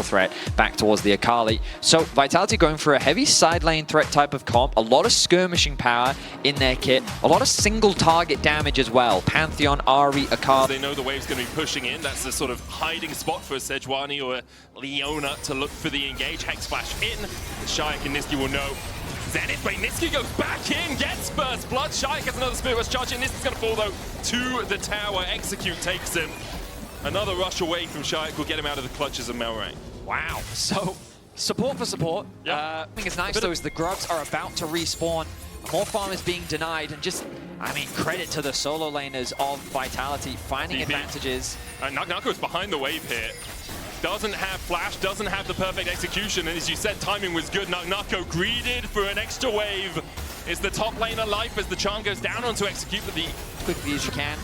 threat back towards the Akali. So Vitality going for a heavy side lane threat type of comp, a lot of skirmishing power in their kit, a lot of single target damage as well. Pantheon, Ahri, Akali. They know the wave's going to be pushing in. That's the sort of hiding spot for a Sejuani or a Leona to look for the engage. Hex Flash in. Shayak and Niski will know. Zenith, wait, Niski goes back in, gets first blood. Shayak gets another Spirit Rush charge in. Niski's going to fall though to the tower. Execute takes him. Another rush away from Shayak will get him out of the clutches of Malrang. Wow. So, support for support. Yep. I think it's nice though is the Grubs are about to respawn. More farm is being denied, and just, I mean, credit to the solo laners of Vitality finding advantages. Nako's behind the wave here. Doesn't have flash, doesn't have the perfect execution, and as you said, timing was good. Nako greeded for an extra wave. Is the top lane alive as the charm goes down onto execute with the Quickly as you can.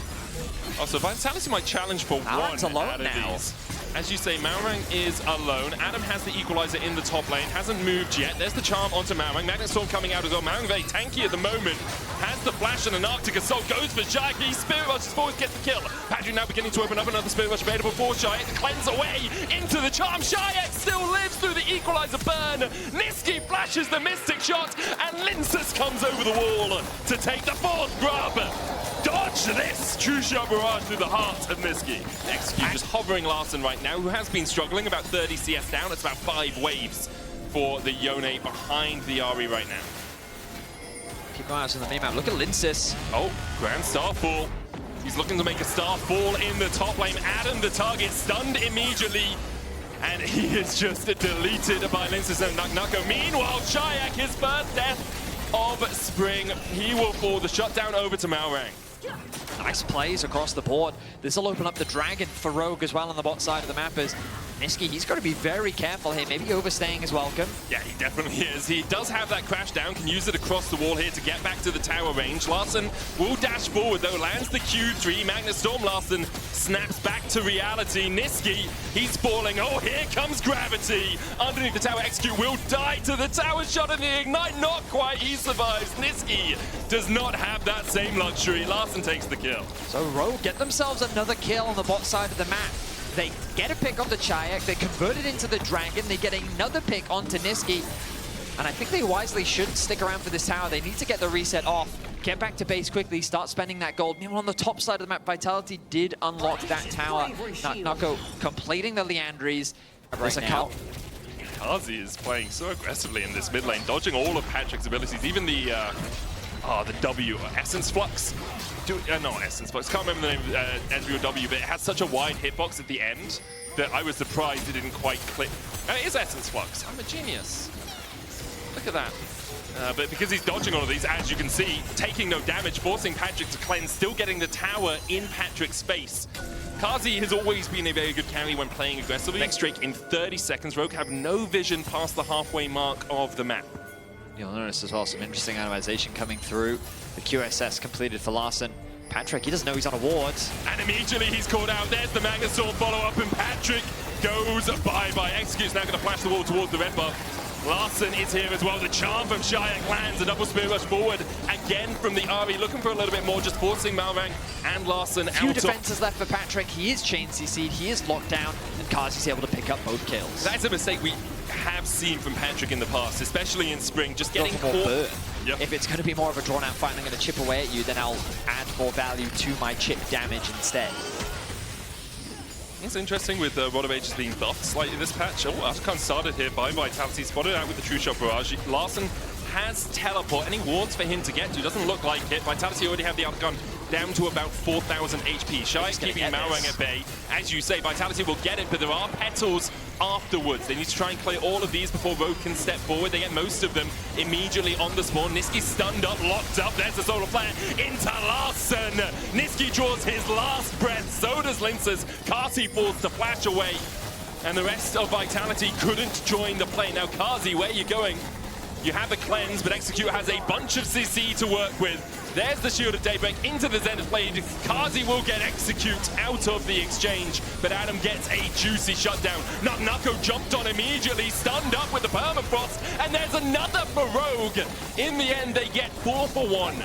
Also, Vitality might challenge for Malrang's one alone out of now. these. As you say, Malrang is alone. Adam has the equalizer in the top lane, hasn't moved yet. There's the charm onto Malrang. Magnet Storm coming out as well. Malrang very tanky at the moment. Has the flash and an Arctic Assault. Goes for Shayak. He Spirit Rushes forward, gets the kill. Patrick now beginning to open up another Spirit Rush available for Shayak. Cleanse away into the charm. Shayak still lives through the equalizer burn. Niski flashes the Mystic shot, and Linsus comes over the wall to take the fourth grab. Dodge this! True shot barrage through the heart of Niski. Execute just hovering Larssen right now, who has been struggling, about 30 CS down. It's about 5 waves for the Yone behind the Ahri right now. Keep an eye out on the minimap. Look at Linsus. Oh, Grand Starfall. He's looking to make a Starfall in the top lane. Adam, the target, stunned immediately. And he is just deleted by Linsus and Nako. Meanwhile, Shayak, his first death of spring. He will fall the shutdown over to Malrang. Nice plays across the board. This will open up the Dragon for Rogue as well on the bot side of the map. As Niski, he's got to be very careful here. Maybe overstaying is welcome. Yeah, he definitely is. He does have that crash down, can use it across the wall here to get back to the tower range. Larssen will dash forward though, lands the Q3. Magnet Storm Larssen snaps back to reality. Niski, he's falling. Oh, here comes gravity. Underneath the tower, Execute will die to the tower shot and the Ignite. Not quite, he survives. Niski does not have that same luxury. Larssen takes the kill. So Rogue get themselves another kill on the bot side of the map. They get a pick onto Shayak, they convert it into the Dragon, they get another pick onto Niski. And I think they wisely shouldn't stick around for this tower. They need to get the reset off, get back to base quickly, start spending that gold. Meanwhile, on the top side of the map, Vitality did unlock that tower. Nako completing the Leandries right now. Kazi is playing so aggressively in this mid lane, dodging all of Patrick's abilities, even the W, Essence Flux. No, Essence Flux, can't remember the name of Ezreal W, but it has such a wide hitbox at the end that I was surprised it didn't quite click. It is Essence Flux, I'm a genius. Look at that. But because he's dodging all of these, as you can see, taking no damage, forcing Patrick to cleanse, still getting the tower in Patrick's face. Kazi has always been a very good carry when playing aggressively. Next streak in 30 seconds, Rogue have no vision past the halfway mark of the map. You'll notice as well some interesting animation coming through. The QSS completed for Larssen. Patrick, he doesn't know he's on a ward. And immediately he's caught out. There's the Magnet Storm follow-up, and Patrick goes bye-bye. Execute's now going to flash the wall towards the red buff. Larssen is here as well. The charm from Shayak lands, a double Spirit Rush forward. Again from the Ahri, looking for a little bit more, just forcing Malrang and Larssen out. Few defenses left for Patrick. He is chain CC'd, he is locked down, and Kazi's able to pick up both kills. That's a mistake we have seen from Patrick in the past, especially in spring, just getting caught. Yep. If it's going to be more of a drawn-out fight and I'm going to chip away at you, then I'll add more value to my chip damage instead. It's interesting with Rod of Ages being buffed slightly this patch. Oh, Ashkan started here by Vitality, spotted out with the True Shot Barrage. Larssen has teleport. Any wards for him to get to? Doesn't look like it. Vitality already have the outgun down to about 4,000 HP. Shayak keeping Malrang at bay. As you say, Vitality will get it, but there are petals afterwards. They need to try and clear all of these before Rogue can step forward. They get most of them immediately on the spawn. Niski stunned up, locked up. There's the solar flare into Larssen. Niski draws his last breath. So does Linsus. Kazi falls to flash away. And the rest of Vitality couldn't join the play. Now, Kazi, where are you going? You have a cleanse, but Execute has a bunch of CC to work with. There's the Shield of Daybreak into the Zenith Blade. Kazi will get Execute out of the exchange, but Adam gets a juicy shutdown. Nako jumped on immediately, stunned up with the Permafrost, and there's another for Rogue. In the end, they get 4 for 1.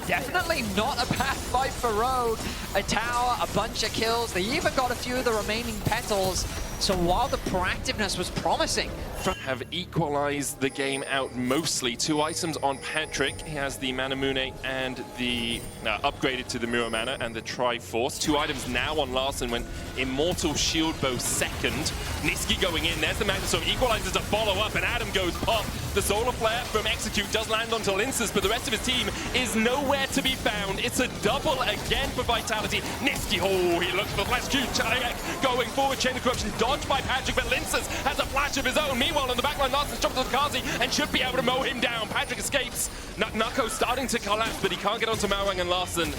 Definitely not a bad fight for Rogue. A tower, a bunch of kills. They even got a few of the remaining petals. So while the proactiveness was promising from have equalized the game out mostly. 2 items on Patrick. He has the Mana Mune and the upgraded to the Mirror Mana and the Triforce. 2 items now on Larssen when Immortal Shield Bow second. Niski going in. There's the Magnus equalizes to follow up, and Adam goes pop. The Solar Flare from Execute does land onto Linces, but the rest of his team is nowhere to be found. It's a double again for Vitality. Niski, oh, he looks for the flash. Chayak going forward. Chain of Corruption dodged by Patrick, but Linces has a flash of his own. Meanwhile, on the backline, Larssen jumps on Kazi and should be able to mow him down. Patrick escapes. Nako starting to collapse, but he can't get onto Mawang and Larssen.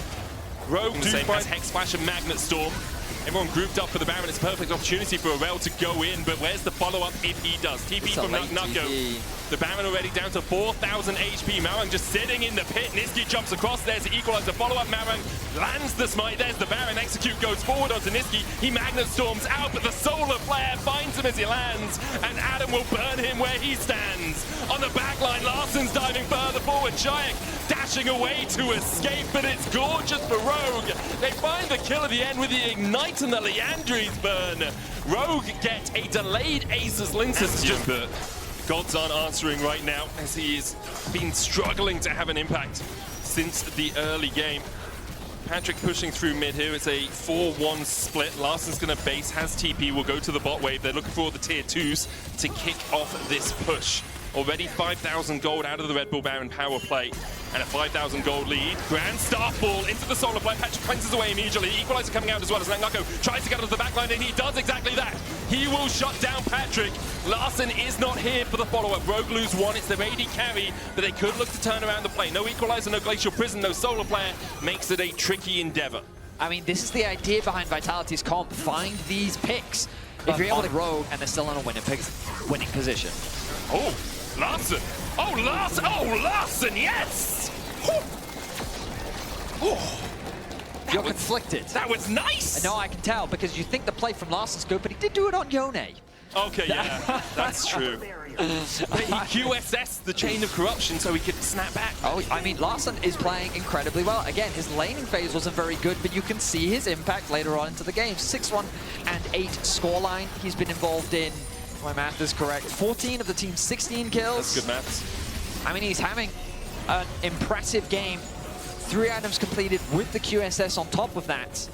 Rogue has Hex Splash and Magnet Storm. Everyone grouped up for the Baron. It's a perfect opportunity for Aurel to go in, but where's the follow-up if he does? TP from Nako. The Baron already down to 4,000 HP. Mawang just sitting in the pit. Niski jumps across. There's the equalizer. Follow-up. Mawang lands the smite. There's the Baron. Execute goes forward onto Niski. He Magnet Storms out, but the Solar Flare finds him as he lands, and Adam will burn him where he stands. On the backline, Larssen's diving further forward. Shayak dashing away to escape, but it's gorgeous for Rogue. They find the kill at the end with the Ignite and the Leandries burn. Rogue get a delayed ace as Linces just... But gods aren't answering right now, as he's been struggling to have an impact since the early game. Patrick pushing through mid here. It's a 4-1 split. Larssen's going to base, has TP, will go to the bot wave. They're looking for all the tier 2s to kick off this push. Already 5,000 gold out of the Red Bull Baron power play, and a 5,000 gold lead. Grand Starfall into the Solar Flare. Patrick cleanses away immediately. Equalizer coming out as well as Nako tries to get onto the backline, and he does exactly that. He will shut down Patrick. Larssen is not here for the follow-up. Rogue lose 1. It's their AD carry, but they could look to turn around the play. No Equalizer, no Glacial Prison, no Solar Flare. Makes it a tricky endeavor. I mean, this is the idea behind Vitality's comp. Find these picks. If you're able to Rogue and they're still in a winning position. Oh, Larssen! Oh, Larssen! Oh, Larssen, yes! Oh. You're conflicted. That was nice! No, I can tell, because you think the play from Larsen's good, but he did do it on Yone. Okay, yeah, that's true. But he QSS the Chain of Corruption so he could snap back. Oh, I mean, Larssen is playing incredibly well. Again, his laning phase wasn't very good, but you can see his impact later on into the game. 6-1 and 8 scoreline he's been involved in. If my math is correct, 14 of the team's 16 kills. That's good maths. I mean, he's having an impressive game. 3 items completed with the QSS on top of that.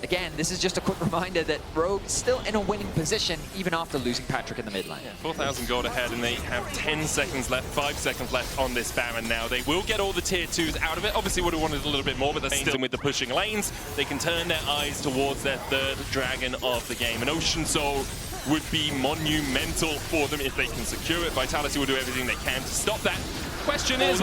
Again, this is just a quick reminder that Rogue is still in a winning position even after losing Patrick in the mid lane. Yeah, 4,000 gold ahead, and they have 10 seconds left, 5 seconds left on this Baron now. They will get all the tier 2s out of it. Obviously would have wanted a little bit more, but they're still with the pushing lanes. They can turn their eyes towards their 3rd dragon of the game. An Ocean Soul would be monumental for them if they can secure it. Vitality will do everything they can to stop that. Question is,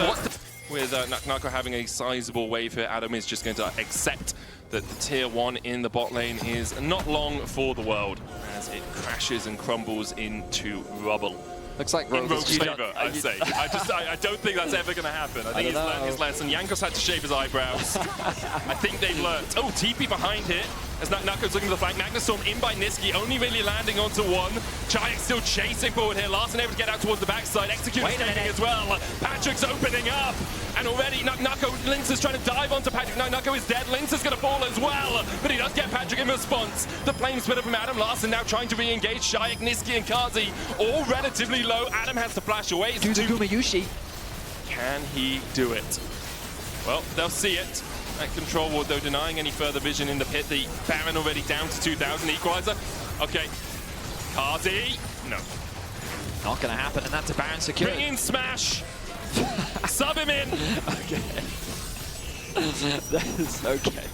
with Nako having a sizable wave here, Adam is just going to accept that the tier 1 in the bot lane is not long for the world as it crashes and crumbles into rubble. Looks like Rogue's favor, I'd say. I don't think that's ever going to happen. I think he's learned his lesson. Jankos had to shave his eyebrows. I think they've learned. Oh, TP behind here as Nako's looking for the flank. Magnet Storm in by Niski, only really landing onto 1. Chayak still chasing forward here. Larssen able to get out towards the backside. Execute escaping as well. Patrick's opening up. And already Nako, Linces is trying to dive onto Patrick. No, Nako is dead. Linces is going to fall as well. But he does get Patrick in response. The flame splitter from Adam. Larssen now trying to re-engage Shayak, Niski, and Kazi. All relatively low. Adam has to flash away. Do the Gumayushi. Can he do it? Well, they'll see it. That control ward, though, denying any further vision in the pit. The Baron already down to 2,000. Equalizer. Okay. Kazi. No. Not going to happen, and that's a Baron secured. Bring in Smash. Sub him in. Okay. That is okay.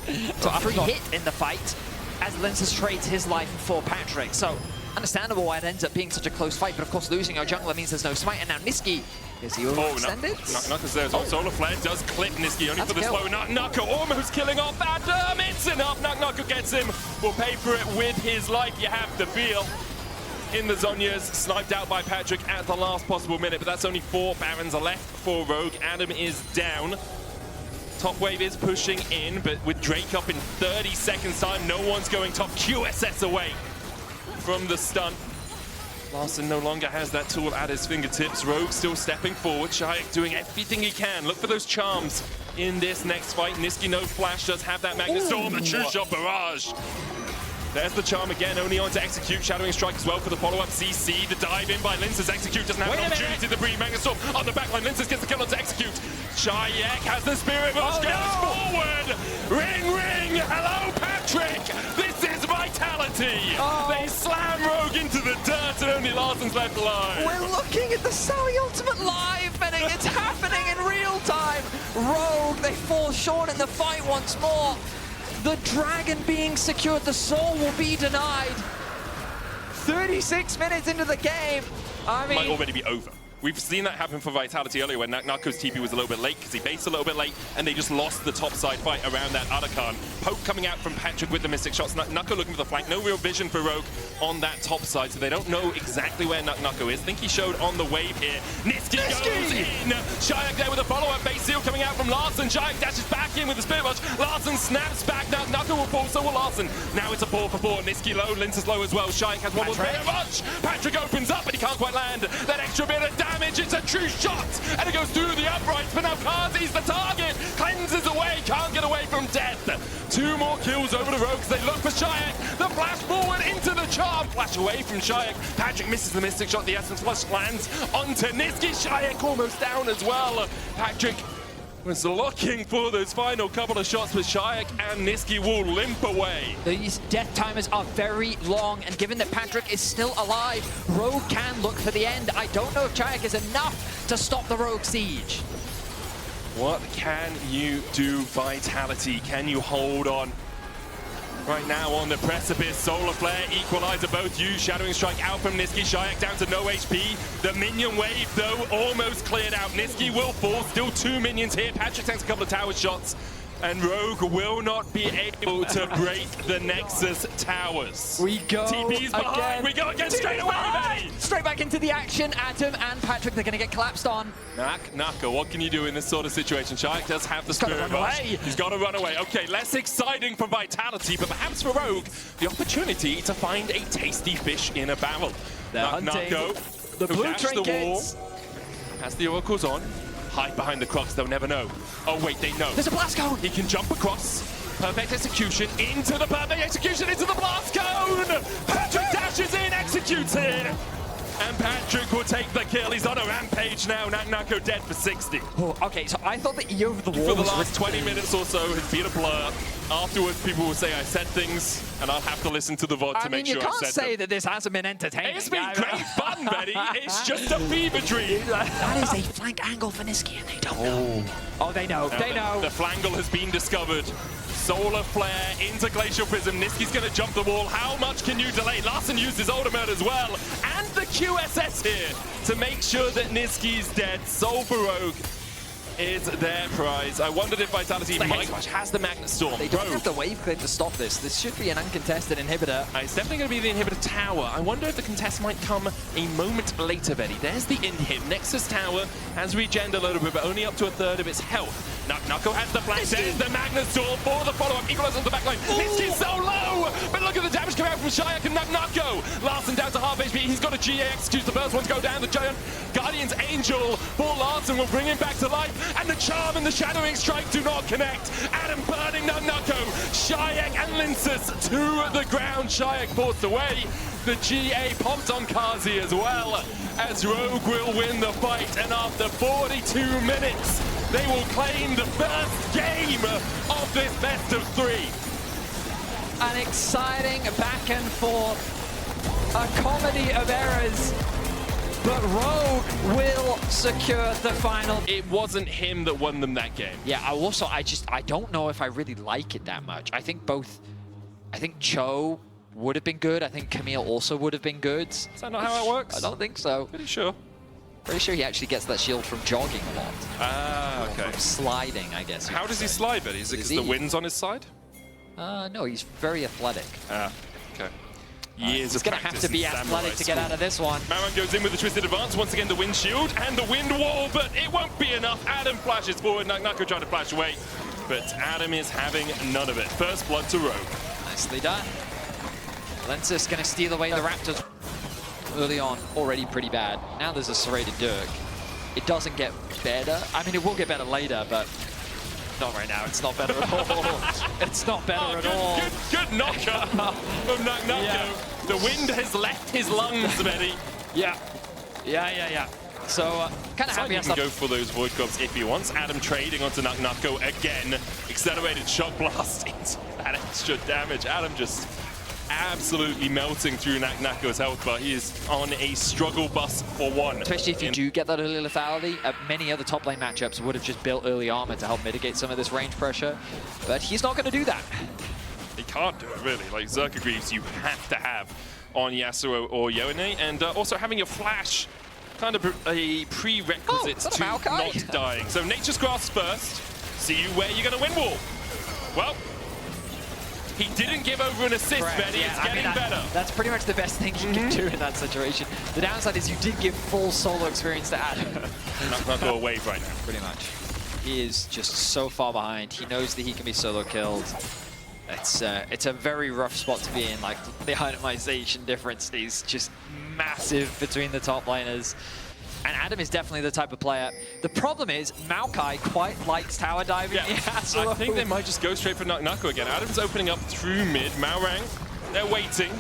So a free hit in the fight as Linces trades his life for Patrick. So understandable why it ends up being such a close fight, but of course losing our jungler means there's no smite. And now Niski, is he overextended? Nako's there as well. Solar Flare does clip Niski only for the slow. Nako almost killing off Adam. It's enough. Nako gets him. Will pay for it with his life, you have to feel. In the Zhonya's, sniped out by Patrick at the last possible minute, but that's only 4 Barons are left for Rogue. Adam is down. Top wave is pushing in, but with Drake up in 30 seconds time, no one's going top. QSS away from the stun. Larssen no longer has that tool at his fingertips. Rogue still stepping forward. Shayak doing everything he can. Look for those charms in this next fight. Niski no flash, does have that Magnet Storm, the true shot barrage. There's the charm again, only on to execute. Shadowing Strike as well for the follow-up. CC, the dive in by Linces. Execute doesn't have an opportunity to bring Magna Storm on the backline. Linces gets the kill on to execute. Shayek has the Spirit Rush, goes forward. Ring, ring, hello Patrick. This is Vitality. They slam Rogue into the dirt and only Larsen's left alive. We're looking at the Saudi Ultimate live, and it's happening in real time. Rogue, they fall short in the fight once more. The dragon being secured, the soul will be denied. 36 minutes into the game. I mean, might already be over. We've seen that happen for Vitality earlier when Nako's TP was a little bit late because he based a little bit late and they just lost the top side fight around that Arakan. Poke coming out from Patrick with the Mystic shots. Nako looking for the flank. No real vision for Rogue on that top side, so they don't know exactly where Nako is. I think he showed on the wave here. Niski goes in. Shayek there with a follow-up base seal coming out from Larsen. Shayek dashes back in with the Spirit Rush. Larsen snaps back. Now Nako will fall, so will Larsen. Now it's a 4-for-4. Niski low, Linces low as well. Shayek has one more Spirit Rush. Patrick opens up, but he can't quite land. That extra bit of damage. It's a true shot, and it goes through the uprights, but now Kazi's the target. Cleanses away, can't get away from death. 2 more kills over the Rogues. They look for Shayek. The flash forward into the charm. Flash away from Shayek. Patrick misses the Mystic shot. The Essence Flush lands onto Niski. Shayek almost down as well. Patrick was looking for those final couple of shots, but Shayek and Niski will limp away. These death timers are very long, and given that Patrick is still alive, Rogue can look for the end. I don't know if Shayek is enough to stop the Rogue siege. What can you do, Vitality? Can you hold on? Right now on the precipice, Solar Flare, Equalizer both used. Shadowing Strike out from Niski. Shayek down to no HP. The minion wave, though, almost cleared out. Niski will fall. Still 2 minions here. Patrick takes a couple of tower shots. And Rogue will not be able to break the Nexus towers. We go TP's behind. again. We go again straight away. Straight back into the action. Adam and Patrick, they're going to get collapsed on. Nako, what can you do in this sort of situation? Shayek does have the Spirit Rush. He's got to run away. Okay, less exciting for Vitality, but perhaps for Rogue, the opportunity to find a tasty fish in a barrel. Nako, the blue the trinkets. wall, has the oracles on. Hide behind the crocs, they'll never know. Oh wait, they know. There's a blast cone! He can jump across. Perfect execution, into the perfect execution, into the blast cone! Patrick dashes in, executes it! And Patrick will take the kill. He's on a rampage now. Nako dead for 60. Oh, okay, so I thought that E over the wall for the last 20 minutes or so has been a blur. Afterwards, people will say I said things, and I'll have to listen to the VOD to make sure I said them. You can't say that this hasn't been entertaining. It's been great fun, Betty. It's just a fever dream. That is a flank angle for Niski, and they don't know. Oh, they know. They know. The flangle has been discovered. Solar Flare into Glacial Prism. Niski's going to jump the wall. How much can you delay? Larsen used his ultimate as well. And the QSS here to make sure that Niski's dead. Soul for Rogue is their prize. I wondered if Vitality has the Magnet Storm. They don't have the wave clear to stop this. This should be an uncontested inhibitor. It's definitely going to be the inhibitor tower. I wonder if the contest might come a moment later, Betty. There's the inhib. Nexus tower has regened a little bit, but only up to 1/3 of its health. Nako has the flash. There's the Magnet Storm for the follow-up. Equalizer on the backline. Niski's so low, but look at the damage coming out from Shayek and Nako. Larsen down to half HP. He's got a GA executes the first one to go down. The Giant Guardian's Angel for Larsen will bring him back to life. And the charm and the Shadowing Strike do not connect. Adam burning Nako. Shayek and Linces to the ground. Shayek forced away. The GA popped on Kazi as well, as Rogue will win the fight. And after 42 minutes, they will claim the first game of this best of 3. An exciting back and forth. A comedy of errors. But Rogue will secure the final. It wasn't him that won them that game. Yeah, I don't know if I really like it that much. I think Cho would have been good. I think Camille also would have been good. Is that not how it works? I don't think so. Pretty sure. Pretty sure he actually gets that shield from jogging a lot. Ah, okay. From sliding, I guess. How does he slide, Betty? Is it because the wind's on his side? No, he's very athletic. Ah, okay. Years He's going to have to be athletic to get out of this one. Maron goes in with the Twisted Advance. Once again, the wind shield and the wind wall, but it won't be enough. Adam flashes forward. Nako trying to flash away, but Adam is having none of it. First blood to Rogue. Nicely done. Lensis going to steal away the Raptors early on. Already pretty bad. Now there's a serrated Dirk. It doesn't get better. I mean, it will get better later, but Not right now. It's not better at all. It's not better at all. Good knocker from NuckNucko. Yeah. The wind has left his lungs, Betty. Yeah. So, kind of happy He can go for those Void Grubs if he wants. Adam trading onto NuckNucko again. Accelerated Shock Blast into that extra damage. Adam just absolutely melting through NuckNucko's health, but he is on a struggle bus for one. Especially if you do get that early lethality, many other top lane matchups would have just built early armor to help mitigate some of this range pressure, but he's not going to do that. He can't do it, really. Like, Zerka Greaves you have to have on Yasuo or Yone, and also having your flash kind of a prerequisite to not dying. So Nature's Grasp first. See you where you're going to win wall. Well, he didn't give over an assist, Betty. Yeah, it's getting better. That's pretty much the best thing you can do in that situation. The downside is you did give full solo experience to Adam. Not go away right now. Pretty much. He is just so far behind. He knows that he can be solo killed. It's a very rough spot to be in. Like, the itemization difference is just massive between the top laners. And Adam is definitely the type of player. The problem is, Maokai quite likes tower diving. Yeah, I think they might just go straight for NuckNucko again. Adam's opening up through mid. Maorang, they're waiting.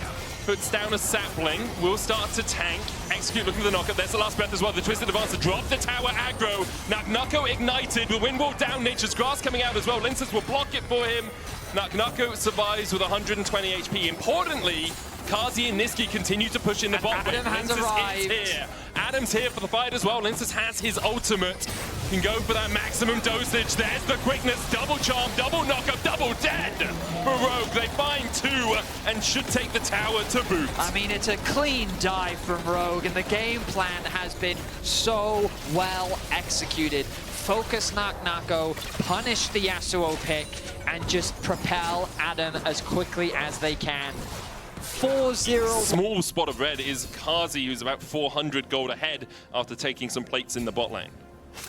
Puts down a sapling. Will start to tank. Execute looking for the knockup. There's the last breath as well. The Twisted Advance to drop the tower aggro. NuckNucko ignited. The wind wall down. Nature's Grass coming out as well. Linces will block it for him. NuckNucko survives with 120 HP. Importantly, Kazi and Niski continue to push in the bot lane. Linces is here. Adam's here for the fight as well. Linces has his ultimate. Can go for that maximum dosage. There's the quickness. Double charm, double knockup, double dead for Rogue. They find two and should take the tower to boot. I mean, it's a clean dive from Rogue, and the game plan has been so well executed. Focus NuckNucko, punish the Yasuo pick, and just propel Adam as quickly as they can. 4-0. Small spot of red is Kazi, who's about 400 gold ahead after taking some plates in the bot lane.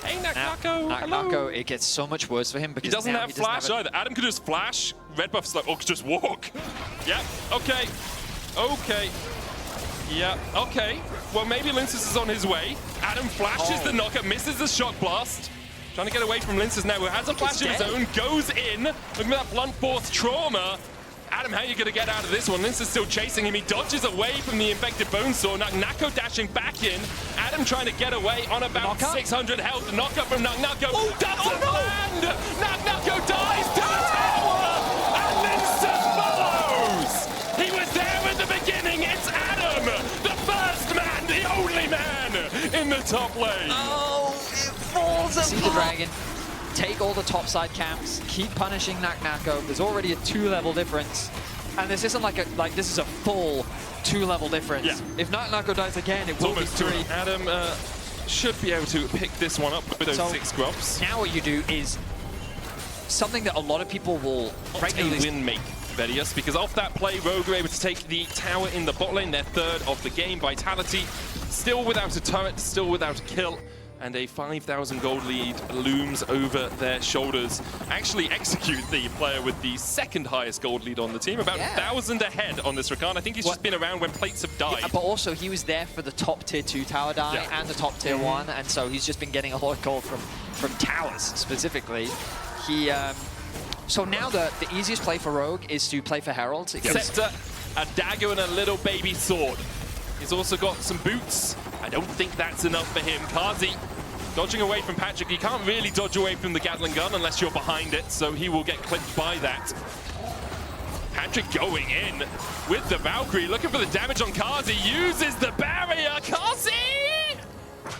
Hey, NuckNucko. NuckNucko, it gets so much worse for him because he doesn't have flash either. Adam could just flash. Red buff's like, oh, could just walk. Yeah, okay. Okay. Yeah, okay. Well, maybe Linces is on his way. Adam flashes the knockup, misses the shock blast. Trying to get away from Linces now, who has a flash of his own, goes in. Look at that blunt force trauma. Adam, how are you going to get out of this one? Linces still chasing him. He dodges away from the infected Bonesaw. NuckNucko dashing back in. Adam trying to get away on about 600 health. Knock up from NuckNucko. Oh, doesn't land! NuckNucko dies to the tower! And Linces follows! He was there at the beginning. It's Adam! The first man, the only man in the top lane. Oh, it falls apart. See the dragon. Take all the topside camps, keep punishing NuckNucko. There's already a 2-level difference, and this isn't like this is a full 2-level difference. Yeah. If NuckNucko dies again, it will be 3. Adam should be able to pick this one up with those 6 grubs. Now what you do is something that a lot of people will regularly win make Vedius, because off that play, Rogue are able to take the tower in the bot lane, their 3rd of the game. Vitality still without a turret, still without a kill. And a 5,000 gold lead looms over their shoulders. Actually execute the player with the 2nd highest gold lead on the team, about 1,000 ahead on this Rakan. I think he's just been around when plates have died. Yeah, but also he was there for the top tier 2 tower die and the top tier 1, and so he's just been getting a lot of gold from towers specifically. He so now the easiest play for Rogue is to play for Herald. Scepter, a dagger, and a little baby sword. He's also got some boots. I don't think that's enough for him. Kazi dodging away from Patrick. You can't really dodge away from the Gatling gun unless you're behind it, so he will get clipped by that. Patrick going in with the Valkyrie, looking for the damage on Kazi. Uses the barrier. Kazi!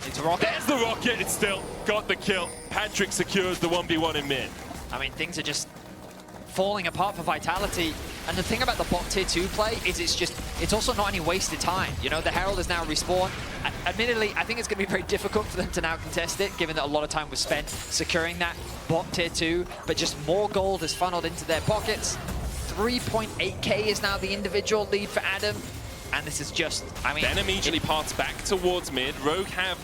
It's a rocket. There's the rocket. It's still got the kill. Patrick secures the 1v1 in mid. I mean, things are just falling apart for Vitality. And the thing about the bot tier 2 play is it's also not any wasted time. You know, the Herald is now respawned. Admittedly, I think it's going to be very difficult for them to now contest it, given that a lot of time was spent securing that bot tier 2, but just more gold is funneled into their pockets. 3.8k is now the individual lead for Adam. And this is just, I mean... Then immediately parts back towards mid. Rogue have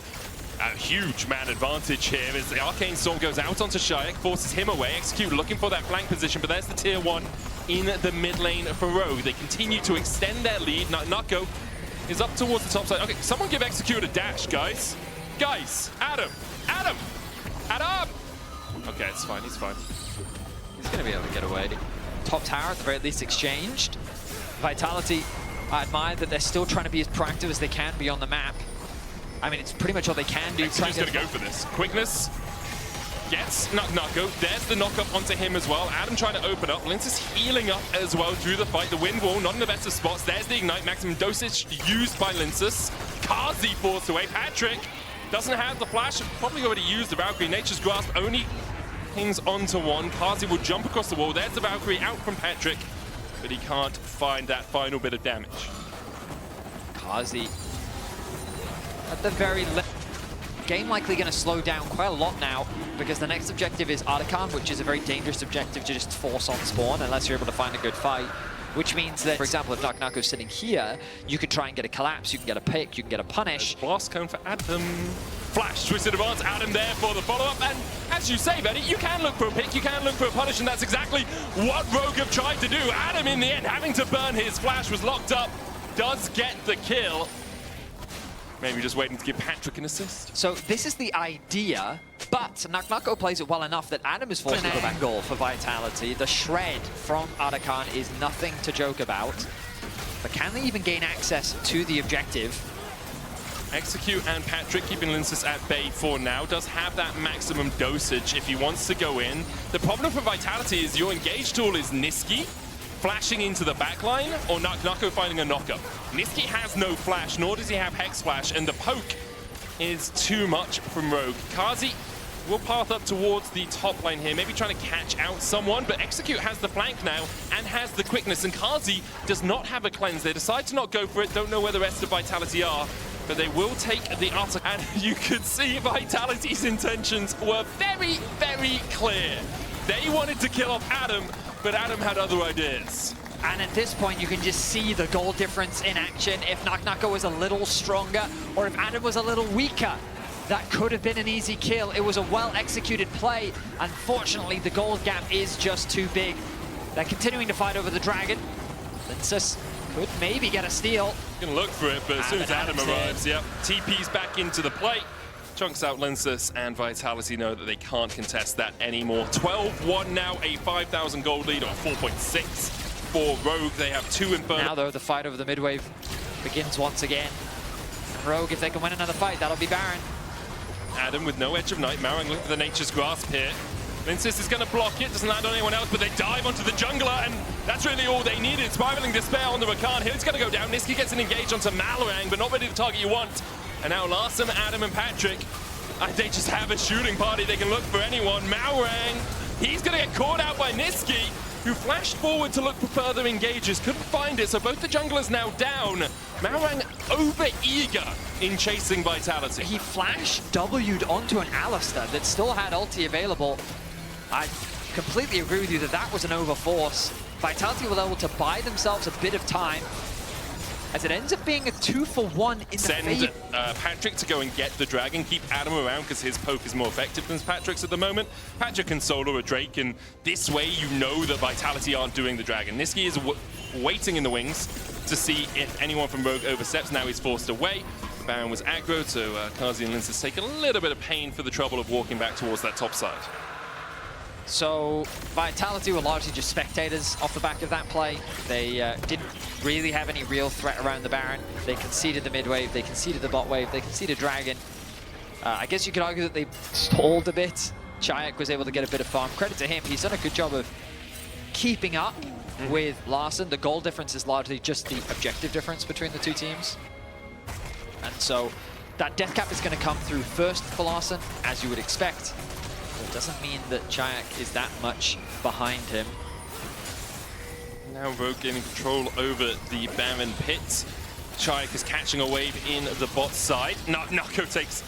a huge man advantage here as the Arcane Storm goes out onto Shayak, forces him away. Execute looking for that flank position, but there's the tier 1 in the mid lane for Rogue. They continue to extend their lead. NuckNucko is up towards the top side. Okay, someone give Execute a dash, guys. Guys, Adam! Adam! Adam! Okay, it's fine, he's fine. He's going to be able to get away. Top tower at the very least exchanged. Vitality, I admire that they're still trying to be as proactive as they can be on the map. I mean, it's pretty much all they can do. He's going to go for this. Quickness. Gets Nako. There's the knock-up onto him as well. Adam trying to open up. Lince is healing up as well through the fight. The wind wall, not in the best of spots. There's the ignite. Maximum dosage used by Lince. Kazi forced away. Patrick doesn't have the flash. Probably already used the Valkyrie. Nature's Grasp only pings onto one. Kazi will jump across the wall. There's the Valkyrie out from Patrick, but he can't find that final bit of damage. Kazi at the very left. Game likely going to slow down quite a lot now because the next objective is Artican, which is a very dangerous objective to just force on spawn unless you're able to find a good fight. Which means that, for example, if Nako's sitting here, you could try and get a collapse, you can get a pick, you can get a punish. Blast cone for Adam. Flash, twisted advance, Adam there for the follow-up. And as you say, Benny, you can look for a pick, you can look for a punish, and that's exactly what Rogue have tried to do. Adam, in the end, having to burn his flash, was locked up, does get the kill. Maybe just waiting to give Patrick an assist. So this is the idea, but Nako plays it well enough that Adam is forced to go back goal for Vitality. The shred from Artican is nothing to joke about. But can they even gain access to the objective? Execute and Patrick keeping Lince at bay for now. Does have that maximum dosage if he wants to go in. The problem for Vitality is your engage tool is Nisqy flashing into the backline, or Nako finding a knockup. Nisqy has no flash, nor does he have Hex Flash, and the poke is too much from Rogue. Kazi will path up towards the top lane here, maybe trying to catch out someone, but Execute has the flank now and has the quickness, and Kazi does not have a cleanse. They decide to not go for it, don't know where the rest of Vitality are, but they will take the utter, and you could see Vitality's intentions were very, very clear. They wanted to kill off Adam, but Adam had other ideas. And at this point, you can just see the goal difference in action. If Nako was a little stronger, or if Adam was a little weaker, that could have been an easy kill. It was a well-executed play. Unfortunately, the goal gap is just too big. They're continuing to fight over the dragon. Lince could maybe get a steal. Gonna look for it, but as soon as Adam arrives, yep, TP's back into the play. Chunks out Lince, and Vitality know that they can't contest that anymore. 12-1 now, a 5,000 gold lead, or 4.6 for Rogue. They have 2 Inferno. Now, though, the fight over the mid-wave begins once again. And Rogue, if they can win another fight, that'll be Baron. Adam with no Edge of Night, Marang looking for the Nature's Grasp here. Lince is going to block it, doesn't land on anyone else, but they dive onto the jungler, and that's really all they needed. Spiraling Despair on the Rakan here. It's going to go down. Nisqy gets an engage onto Malorang, but not ready to target you want. And now Larson, Adam, and Patrick, they just have a shooting party. They can look for anyone. Malorang, he's going to get caught out by Nisqy, who flashed forward to look for further engages. Couldn't find it, so both the junglers now down. Malorang over-eager in chasing Vitality. He flash W'd onto an Alistar that still had ulti available. I completely agree with you that that was an overforce. Vitality were able to buy themselves a bit of time, as it ends up being a 2-for-1 in the Send Patrick to go and get the dragon, keep Adam around because his poke is more effective than Patrick's at the moment. Patrick can solo a Drake, and this way you know that Vitality aren't doing the dragon. Nisqy is waiting in the wings to see if anyone from Rogue oversteps. Now he's forced away. Baron was aggro, so Kazi and Lince take a little bit of pain for the trouble of walking back towards that top side. So Vitality were largely just spectators off the back of that play. They didn't really have any real threat around the Baron. They conceded the mid wave, they conceded the bot wave, they conceded Dragon. I guess you could argue that they stalled a bit. Chayak was able to get a bit of farm. Credit to him, he's done a good job of keeping up with Larson. The goal difference is largely just the objective difference between the two teams. And so that death cap is going to come through first for Larson, as you would expect. It doesn't mean that Chayak is that much behind him. Now Rogue gaining control over the Baron pit. Chayak is catching a wave in the bot side. Nako takes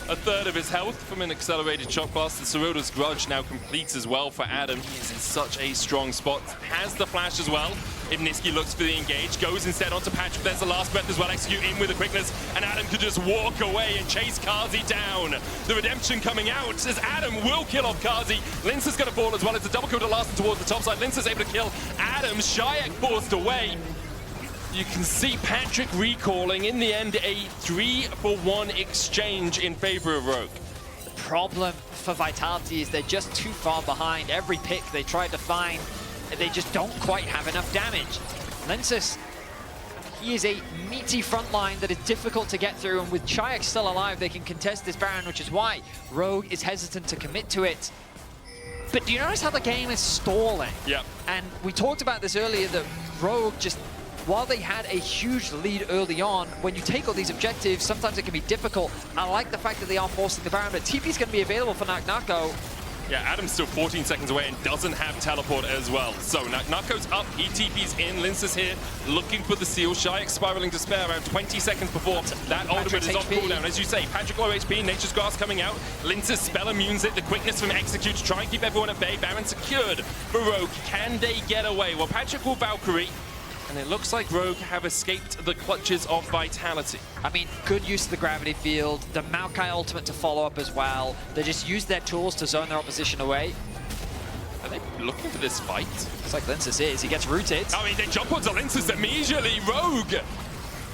a third of his health from an accelerated shock blast. The Soroda's Grudge now completes as well for Adam. He is in such a strong spot. Has the flash as well. If Nisqy looks for the engage, goes instead onto Patrick. There's the last breath as well. Execute in with the quickness, and Adam could just walk away and chase Kazi down. The redemption coming out as Adam will kill off Kazi. Lince is going to fall as well. It's a double kill to Larson towards the top side. Lince is able to kill Adam. Chayak forced away. You can see Patrick recalling. In the end, a 3-for-1 exchange in favor of Rogue. The problem for Vitality is they're just too far behind. Every pick they try to find, they just don't quite have enough damage. Lensis, he is a meaty front line that is difficult to get through, and with Chayak still alive, they can contest this Baron, which is why Rogue is hesitant to commit to it. But do you notice how the game is stalling? Yeah. And we talked about this earlier, that Rogue just, while they had a huge lead early on, when you take all these objectives, sometimes it can be difficult. I like the fact that they are forcing the Baron, but TP's going to be available for Nako. Yeah, Adam's still 14 seconds away and doesn't have teleport as well. So Nako's up, he TP's in, Lince's here, looking for the seal. Shayak spiraling to spare around 20 seconds before that ultimate is off cooldown. As you say, Patrick low HP, Nature's Grass coming out. Lince's spell immunes it, the quickness from Execute to try and keep everyone at bay. Baron secured for Rogue. Can they get away? Well, Patrick will Valkyrie, and it looks like Rogue have escaped the clutches of Vitality. I mean, good use of the gravity field, the Maokai ultimate to follow up as well. They just use their tools to zone their opposition away. Are they looking for this fight? It's like Linces is, he gets rooted. I mean, they jump onto Linces immediately. Rogue,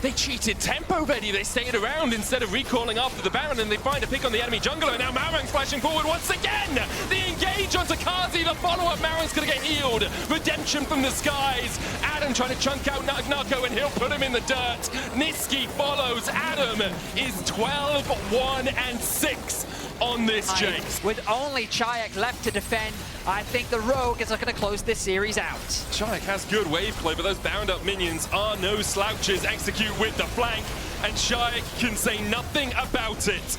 they cheated tempo ready. They stayed around instead of recalling after the Baron, and they find a pick on the enemy jungler. Now Marang's flashing forward once again. The engage onto Kazi. The follow-up, Marang's going to get healed. Redemption from the skies. Adam trying to chunk out Nako, and he'll put him in the dirt. Niski follows. Adam is 12, 1, and 6 on this chase. With only Chayak left to defend, I think the Rogue is looking to close this series out. Chayak has good wave play, but those bound-up minions are no slouches. Execute with the flank, and Chayak can say nothing about it.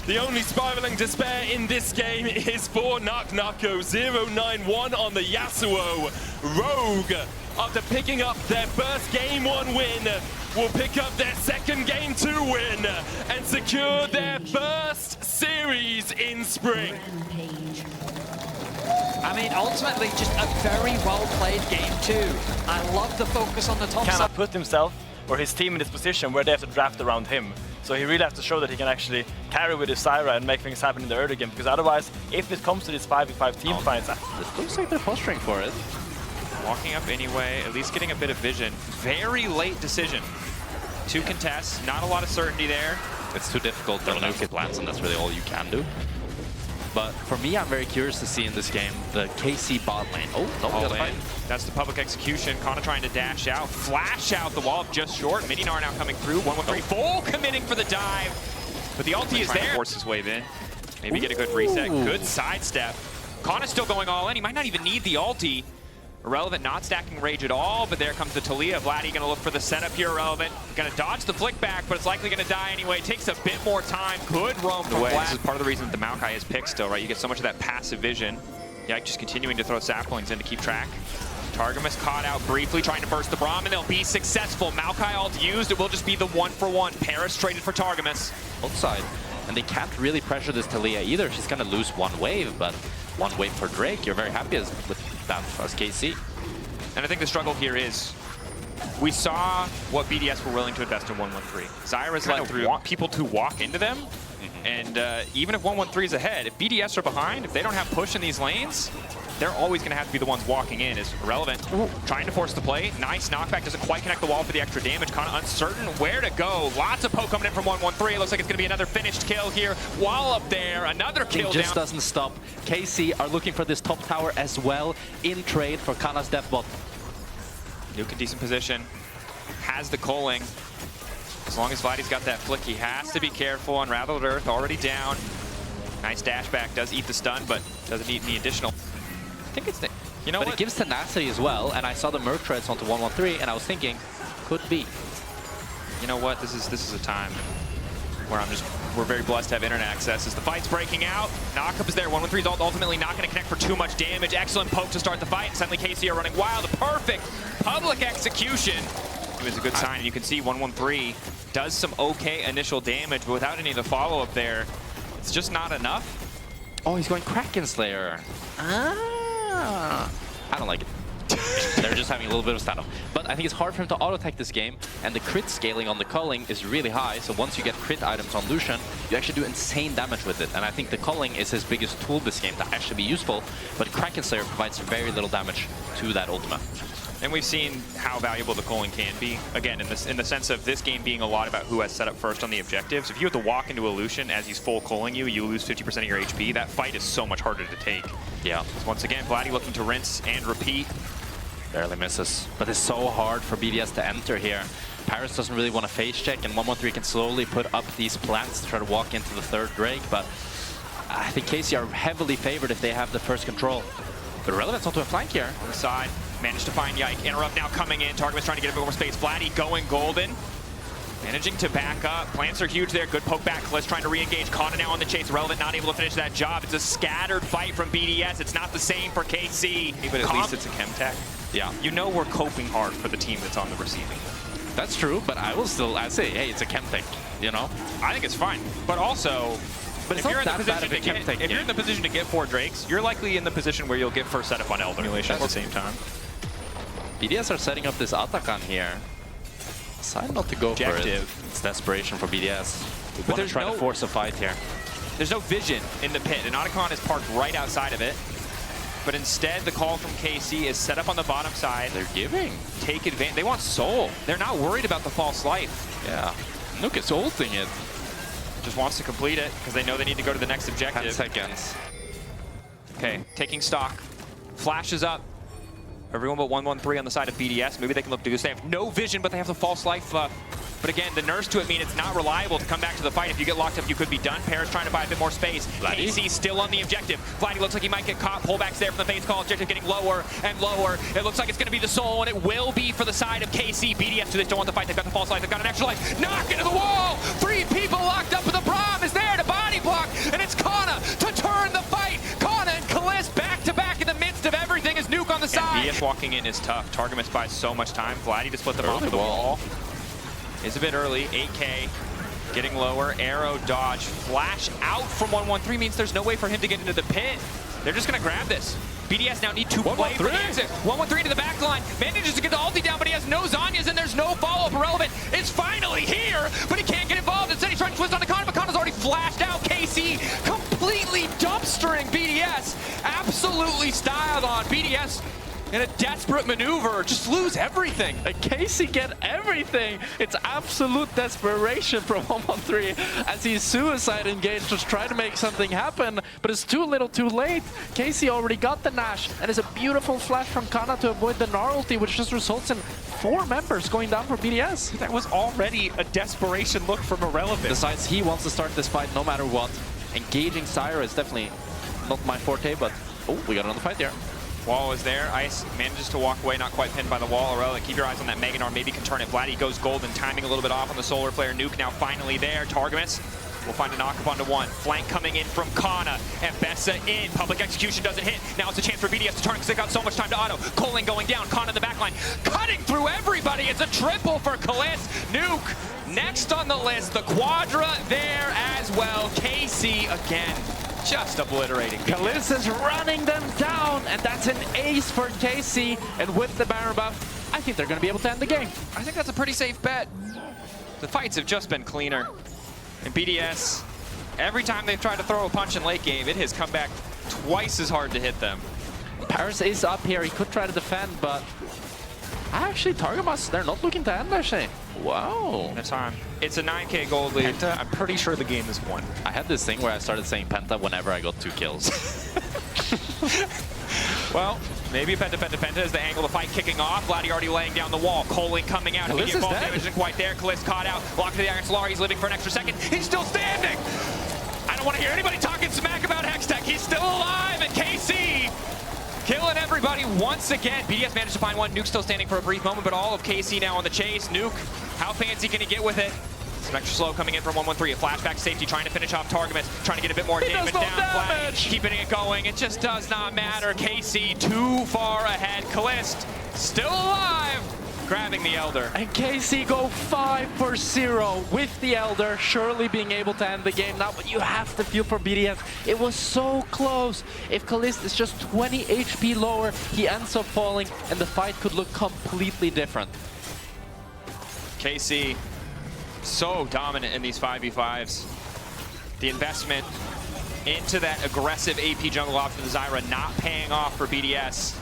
The only spiraling despair in this game is for Nako. 0-9-1 on the Yasuo. Rogue, after picking up their first Game 1 win, will pick up their second Game 2 win and secure their first series in spring. I mean, ultimately, just a very well-played Game 2. I love the focus on the top Cannot side. put himself or his team in this position where they have to draft around him. So he really has to show that he can actually carry with his Syra and make things happen in the early game, because otherwise, if it comes to these 5v5 team fights... It looks like they're posturing for it. Walking up anyway, at least getting a bit of vision. Very late decision. 2 contests, not a lot of certainty there. It's too difficult to nuke it lands, and that's really all you can do. But for me, I'm very curious to see in this game the KC bot lane. Oh, no, all in. That's the public execution. Kana trying to dash out, flash out the wall just short. Midinar now coming through. 1-1-3, full committing for the dive. But the ulti is there. To force his wave in. Maybe get a good reset. Good sidestep. Kana's still going all in. He might not even need the ulti. Irrelevant not stacking rage at all, but there comes the Talia. Vladdy gonna look for the setup here. Irrelevant gonna dodge the flick back, but it's likely gonna die anyway. Takes a bit more time. Good roam from Vlad. This is part of the reason that the Maokai is picked still, right? You get so much of that passive vision. Yeah, just continuing to throw saplings in to keep track. Targamas caught out briefly, trying to burst the Braum, and they'll be successful. Maokai ult used, it will just be the 1-for-1. Paris traded for Targamas. Outside, and they can't really pressure this Talia either. She's gonna lose 1 wave, but 1 wave for Drake. You're very happy with that as KC. And I think the struggle here is, we saw what BDS were willing to invest in 1-1-3. Zyra's let people to walk into them, and even if 1-1-3 is ahead, if BDS are behind, if they don't have push in these lanes, they're always going to have to be the ones walking in. Is Irrelevant trying to force the play. Nice knockback, doesn't quite connect the wall for the extra damage. Kind of uncertain where to go. Lots of poke coming in from 1-1-3. It looks like it's going to be another finished kill here. While up there, another kill It just down. doesn't stop. KC are looking for this top tower as well in trade for Kana's deathbot. Nuke in decent position. Has the culling. As long as Vladdy's got that flick, he has to be careful. Unraveled Earth already down. Nice dash back. Does eat the stun, but doesn't eat any additional. I think it's the, you know But what? it gives tenacity as well, and I saw the Merc treads onto 1-1-3, and I was thinking, could be. You know what? This is a time where we're very blessed to have internet access. As the fight's breaking out, knockup is there. 1-1-3 is ultimately not going to connect for too much damage. Excellent poke to start the fight. Suddenly KC are running wild. A perfect public execution. It was a good sign. And you can see 1-1-3 does some okay initial damage, but without any of the follow-up there, it's just not enough. Oh, he's going Kraken Slayer. I don't like it. They're just having a little bit of standoff. But I think it's hard for him to auto-attack this game, and the crit scaling on the culling is really high, so once you get crit items on Lucian, you actually do insane damage with it. And I think the culling is his biggest tool this game to actually be useful, but Kraken Slayer provides very little damage to that ultimate. And we've seen how valuable the culling can be. Again, in the sense of this game being a lot about who has set up first on the objectives. If you have to walk into Illusion as he's full culling you, you lose 50% of your HP. That fight is so much harder to take. Yeah. Once again, Vladdy looking to rinse and repeat. Barely misses. But it's so hard for BDS to enter here. Paris doesn't really want to face check, and 113 can slowly put up these plants to try to walk into the third Drake, but I think KC are heavily favored if they have the first control. But Relevant's onto a flank here. On the side, managed to find Yike. Interrupt now coming in. Target's trying to get a bit more space. Vladdy going golden. Managing to back up. Plants are huge there. Good poke back. Kliss trying to re-engage. Kana now on the chase. Relevant not able to finish that job. It's a scattered fight from BDS. It's not the same for KC. But at least it's a chem tech. Yeah. You know we're coping hard for the team that's on the receiving end. That's true, but I say, hey, it's a chem tech, you know? I think it's fine. But also, But it's if you're not in the that bad of position a to chem get, tech if you're in the position to get 4 Drakes, you're likely in the position where you'll get first setup on Elder at the same time. BDS are setting up this Atakan here. Decide not to go for it. Objective. It's desperation for BDS. They want to there's try no- to force a fight here. There's no vision in the pit, and Otacon is parked right outside of it. But instead, the call from KC is set up on the bottom side. They're giving. Take advantage. They want Soul. They're not worried about the false life. Yeah. Nuke is ulting it. Just wants to complete it because they know they need to go to the next 10 objective. seconds. Okay, taking stock. Flashes up. Everyone but 113 on the side of BDS. Maybe they can look to do this. They have no vision, but they have the false life. But again, the nurse to it mean it's not reliable to come back to the fight. If you get locked up, you could be done. Paris trying to buy a bit more space. Vladdy? KC still on the objective. Vladdy looks like he might get caught. Pullbacks there from the face call. Objective getting lower and lower. It looks like it's going to be the Soul, and it will be for the side of KC. BDS, who they don't want the fight. They've got the false life. They've got an extra life. Knock into the wall. 3 people locked up, but the Braum is there to body block, and it's Kana to turn the fight. Kana and Kliss back to back in the midst of everything is Nuke on the side. And BS walking in is tough. Targamas buys so much time. Vladdy to split them off of the wall. Is a bit early. 8K getting lower. Arrow dodge. Flash out from 113 means there's no way for him to get into the pit. They're just going to grab this. BDS now need to play for the exit. 113 to the back line. Manages to get the ulti down, but he has no Zanyas and there's no follow-up. Irrelevant is finally here, but he can't get involved. Instead, he's trying to twist on the Kana, but Kana's already flashed out. KC completely dumpstering BDS. Absolutely styled on BDS. In a desperate maneuver, just lose everything. And KC get everything. It's absolute desperation from 113 as he's suicide engaged to try to make something happen, but it's too little too late. KC already got the Nash, and it's a beautiful flash from Kana to avoid the Gnar ulti, which just results in 4 members going down for BDS. That was already a desperation look from Irrelevant. Decides he wants to start this fight no matter what. Engaging Syra is definitely not my forte, but oh, we got another fight there. Wall is there. Ice manages to walk away, not quite pinned by the wall. Irrelevant, keep your eyes on that Meganar. Maybe can turn it. Vladdy goes golden, timing a little bit off on the Solar player. Nuke now finally there. Targamas will find a knock-up onto 1. Flank coming in from Kana. And Bessa in. Public execution doesn't hit. Now it's a chance for BDS to turn because they got so much time to auto. Colin going down. Kana in the backline. Cutting through everybody. It's a triple for Kliss. Nuke next on the list. The Quadra there as well. KC again. Just obliterating. Kliss is running them down, and that's an ace for KC. And with the Baron buff, I think they're going to be able to end the game. I think that's a pretty safe bet. The fights have just been cleaner. And BDS, every time they've tried to throw a punch in late game, it has come back twice as hard to hit them. Paris is up here. He could try to defend, but actually, Targamas, they're not looking to end, actually. Wow. No time. It's a 9K gold lead. Penta, I'm pretty sure the game is won. I had this thing where I started saying Penta whenever I got 2 kills. Well, maybe Penta is the angle of the fight kicking off. Vladdy already laying down the wall. Colin coming out. Kliss Immediate is ball dead. damage isn't quite there. Kliss caught out. Locked to the Iron Solar. He's living for an extra second. He's still standing. I don't want to hear anybody talking smack about Hextech. He's still alive, and KC killing everybody once again. BDS managed to find 1. Nuke still standing for a brief moment, but all of KC now on the chase. Nuke, how fancy can he get with it? Some extra slow coming in from 113. A flashback safety trying to finish off Targamas. Trying to get a bit more damage down. Vladdy keeping it going. It just does not matter. KC too far ahead. Kliss still alive. Grabbing the Elder. And KC go 5 for 0 with the Elder, surely being able to end the game now, but you have to feel for BDS. It was so close. If Kliss is just 20 HP lower, he ends up falling, and the fight could look completely different. KC so dominant in these 5v5s. The investment into that aggressive AP jungle option, the Zyra, not paying off for BDS.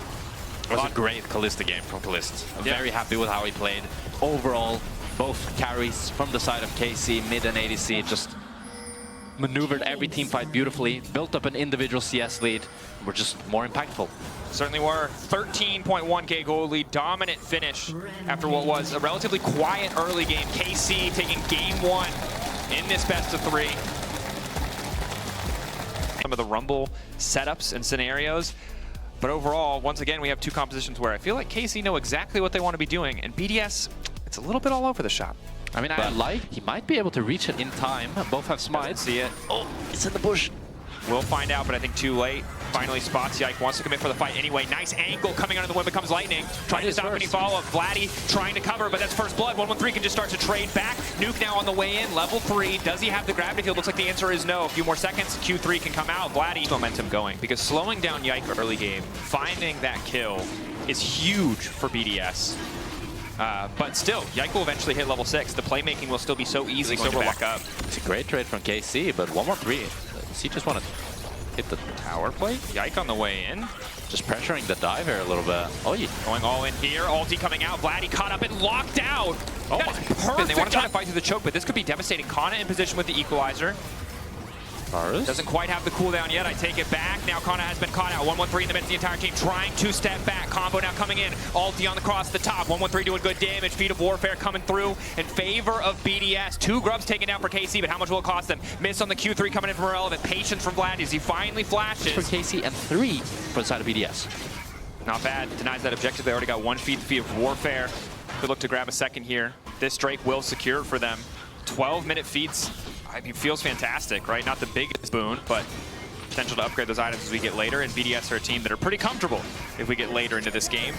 It was a great Kalista game from Kalist. I'm very happy with how he played. Overall, both carries from the side of KC, mid and ADC, just maneuvered every team fight beautifully, built up an individual CS lead, were just more impactful. Certainly were. 13.1k goal lead, dominant finish after what was a relatively quiet early game. KC taking game 1 in this best of 3. Some of the Rumble setups and scenarios. But overall, once again, we have 2 compositions where I feel like KC know exactly what they want to be doing, and BDS, it's a little bit all over the shop. I mean, I like he might be able to reach it in time. Both have smites. See it. Oh, it's in the bush. We'll find out, but I think too late. Finally spots Yike, wants to commit for the fight anyway. Nice angle coming under the wind, becomes lightning. Trying to stop any follow-up. Vladdy trying to cover, but that's first blood. 113 can just start to trade back. Nuke now on the way in, level 3. Does he have the gravity field? Looks like the answer is no. A few more seconds, Q3 can come out. Vladdy momentum going, because slowing down Yike early game, finding that kill is huge for BDS. But still, Yike will eventually hit level 6. The playmaking will still be so easy going to back up. It's a great trade from KC, but 113. Does he just want to hit the tower play? Yike on the way in. Just pressuring the dive here a little bit. Oh, yeah. Going all in here. Ulti coming out. Vladdy caught up and locked out. Oh, That my is perfect. They want to try to God. fight through the choke, but this could be devastating. Kana in position with the equalizer. Doesn't quite have the cooldown yet. I take it back. Now Kana has been caught out. 113 in the midst of the entire team trying to step back. Combo now coming in. Ulti on the cross the top. 113 doing good damage. Feet of Warfare coming through in favor of BDS. 2 grubs taken down for KC, but how much will it cost them? Miss on the Q3 coming in from Irrelevant. Patience from Vlad as he finally flashes. For KC and 3 for the side of BDS. Not bad. Denies that objective. They already got 1 feed, the Feet of Warfare. Could look to grab a second here. This Drake will secure it for them. 12-minute feeds. I mean, feels fantastic, right? Not the biggest boon, but potential to upgrade those items as we get later. And BDS are a team that are pretty comfortable if we get later into this game.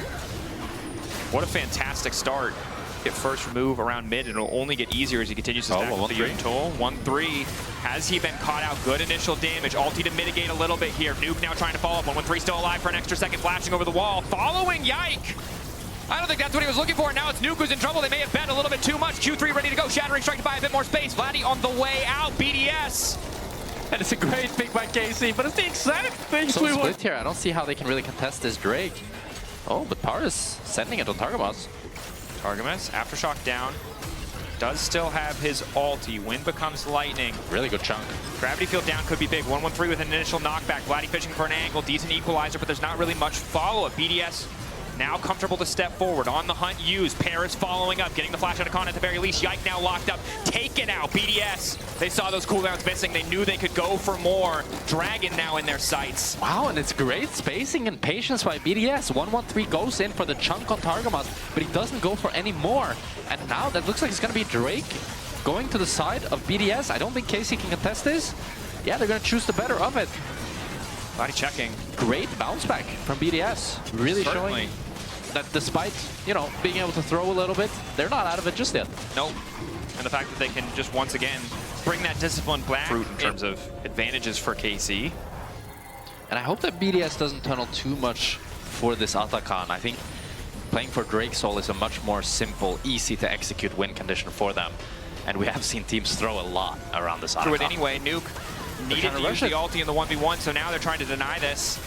What a fantastic start. Get first move around mid, and it'll only get easier as he continues to stack with the Yun Toll. 1-3. Has he been caught out? Good initial damage. Ulti to mitigate a little bit here. Nuke now trying to follow up. 1-3 still alive for an extra second, flashing over the wall. Following Yike. I don't think that's what he was looking for. Now it's Nuke who's in trouble. They may have bet a little bit too much. Q3 ready to go. Shattering strike to buy a bit more space. Vladdy on the way out. BDS. And it's a great pick by KC, but it's the exact thing we want. Split here. I don't see how they can really contest this Drake. Oh, but Paris sending it on Targamas. Targamas, Aftershock down. Does still have his ulti. Wind becomes lightning. Really good chunk. Gravity field down could be big. 1-1-3 with an initial knockback. Vladdy fishing for an angle. Decent equalizer, but there's not really much follow-up. BDS now comfortable to step forward. On the hunt used. Paris following up. Getting the flash out of Con at the very least. Yike now locked up. Taken out. BDS. They saw those cooldowns missing. They knew they could go for more. Dragon now in their sights. Wow, and it's great spacing and patience by BDS. 1-1-3 goes in for the chunk on Targamas, but he doesn't go for any more. And now that looks like it's going to be Drake going to the side of BDS. I don't think KC can contest this. Yeah, they're going to choose the better of it. Body checking. Great bounce back from BDS. Really showing that despite, you know, being able to throw a little bit, they're not out of it just yet. Nope. And the fact that they can just once again bring that discipline back in terms of advantages for KC. And I hope that BDS doesn't tunnel too much for this Atakan. I think playing for Drake Soul is a much more simple, easy to execute win condition for them. And we have seen teams throw a lot around this Atakan. Through it anyway. Nuke needed to use the ulti in the 1v1, so now they're trying to deny this.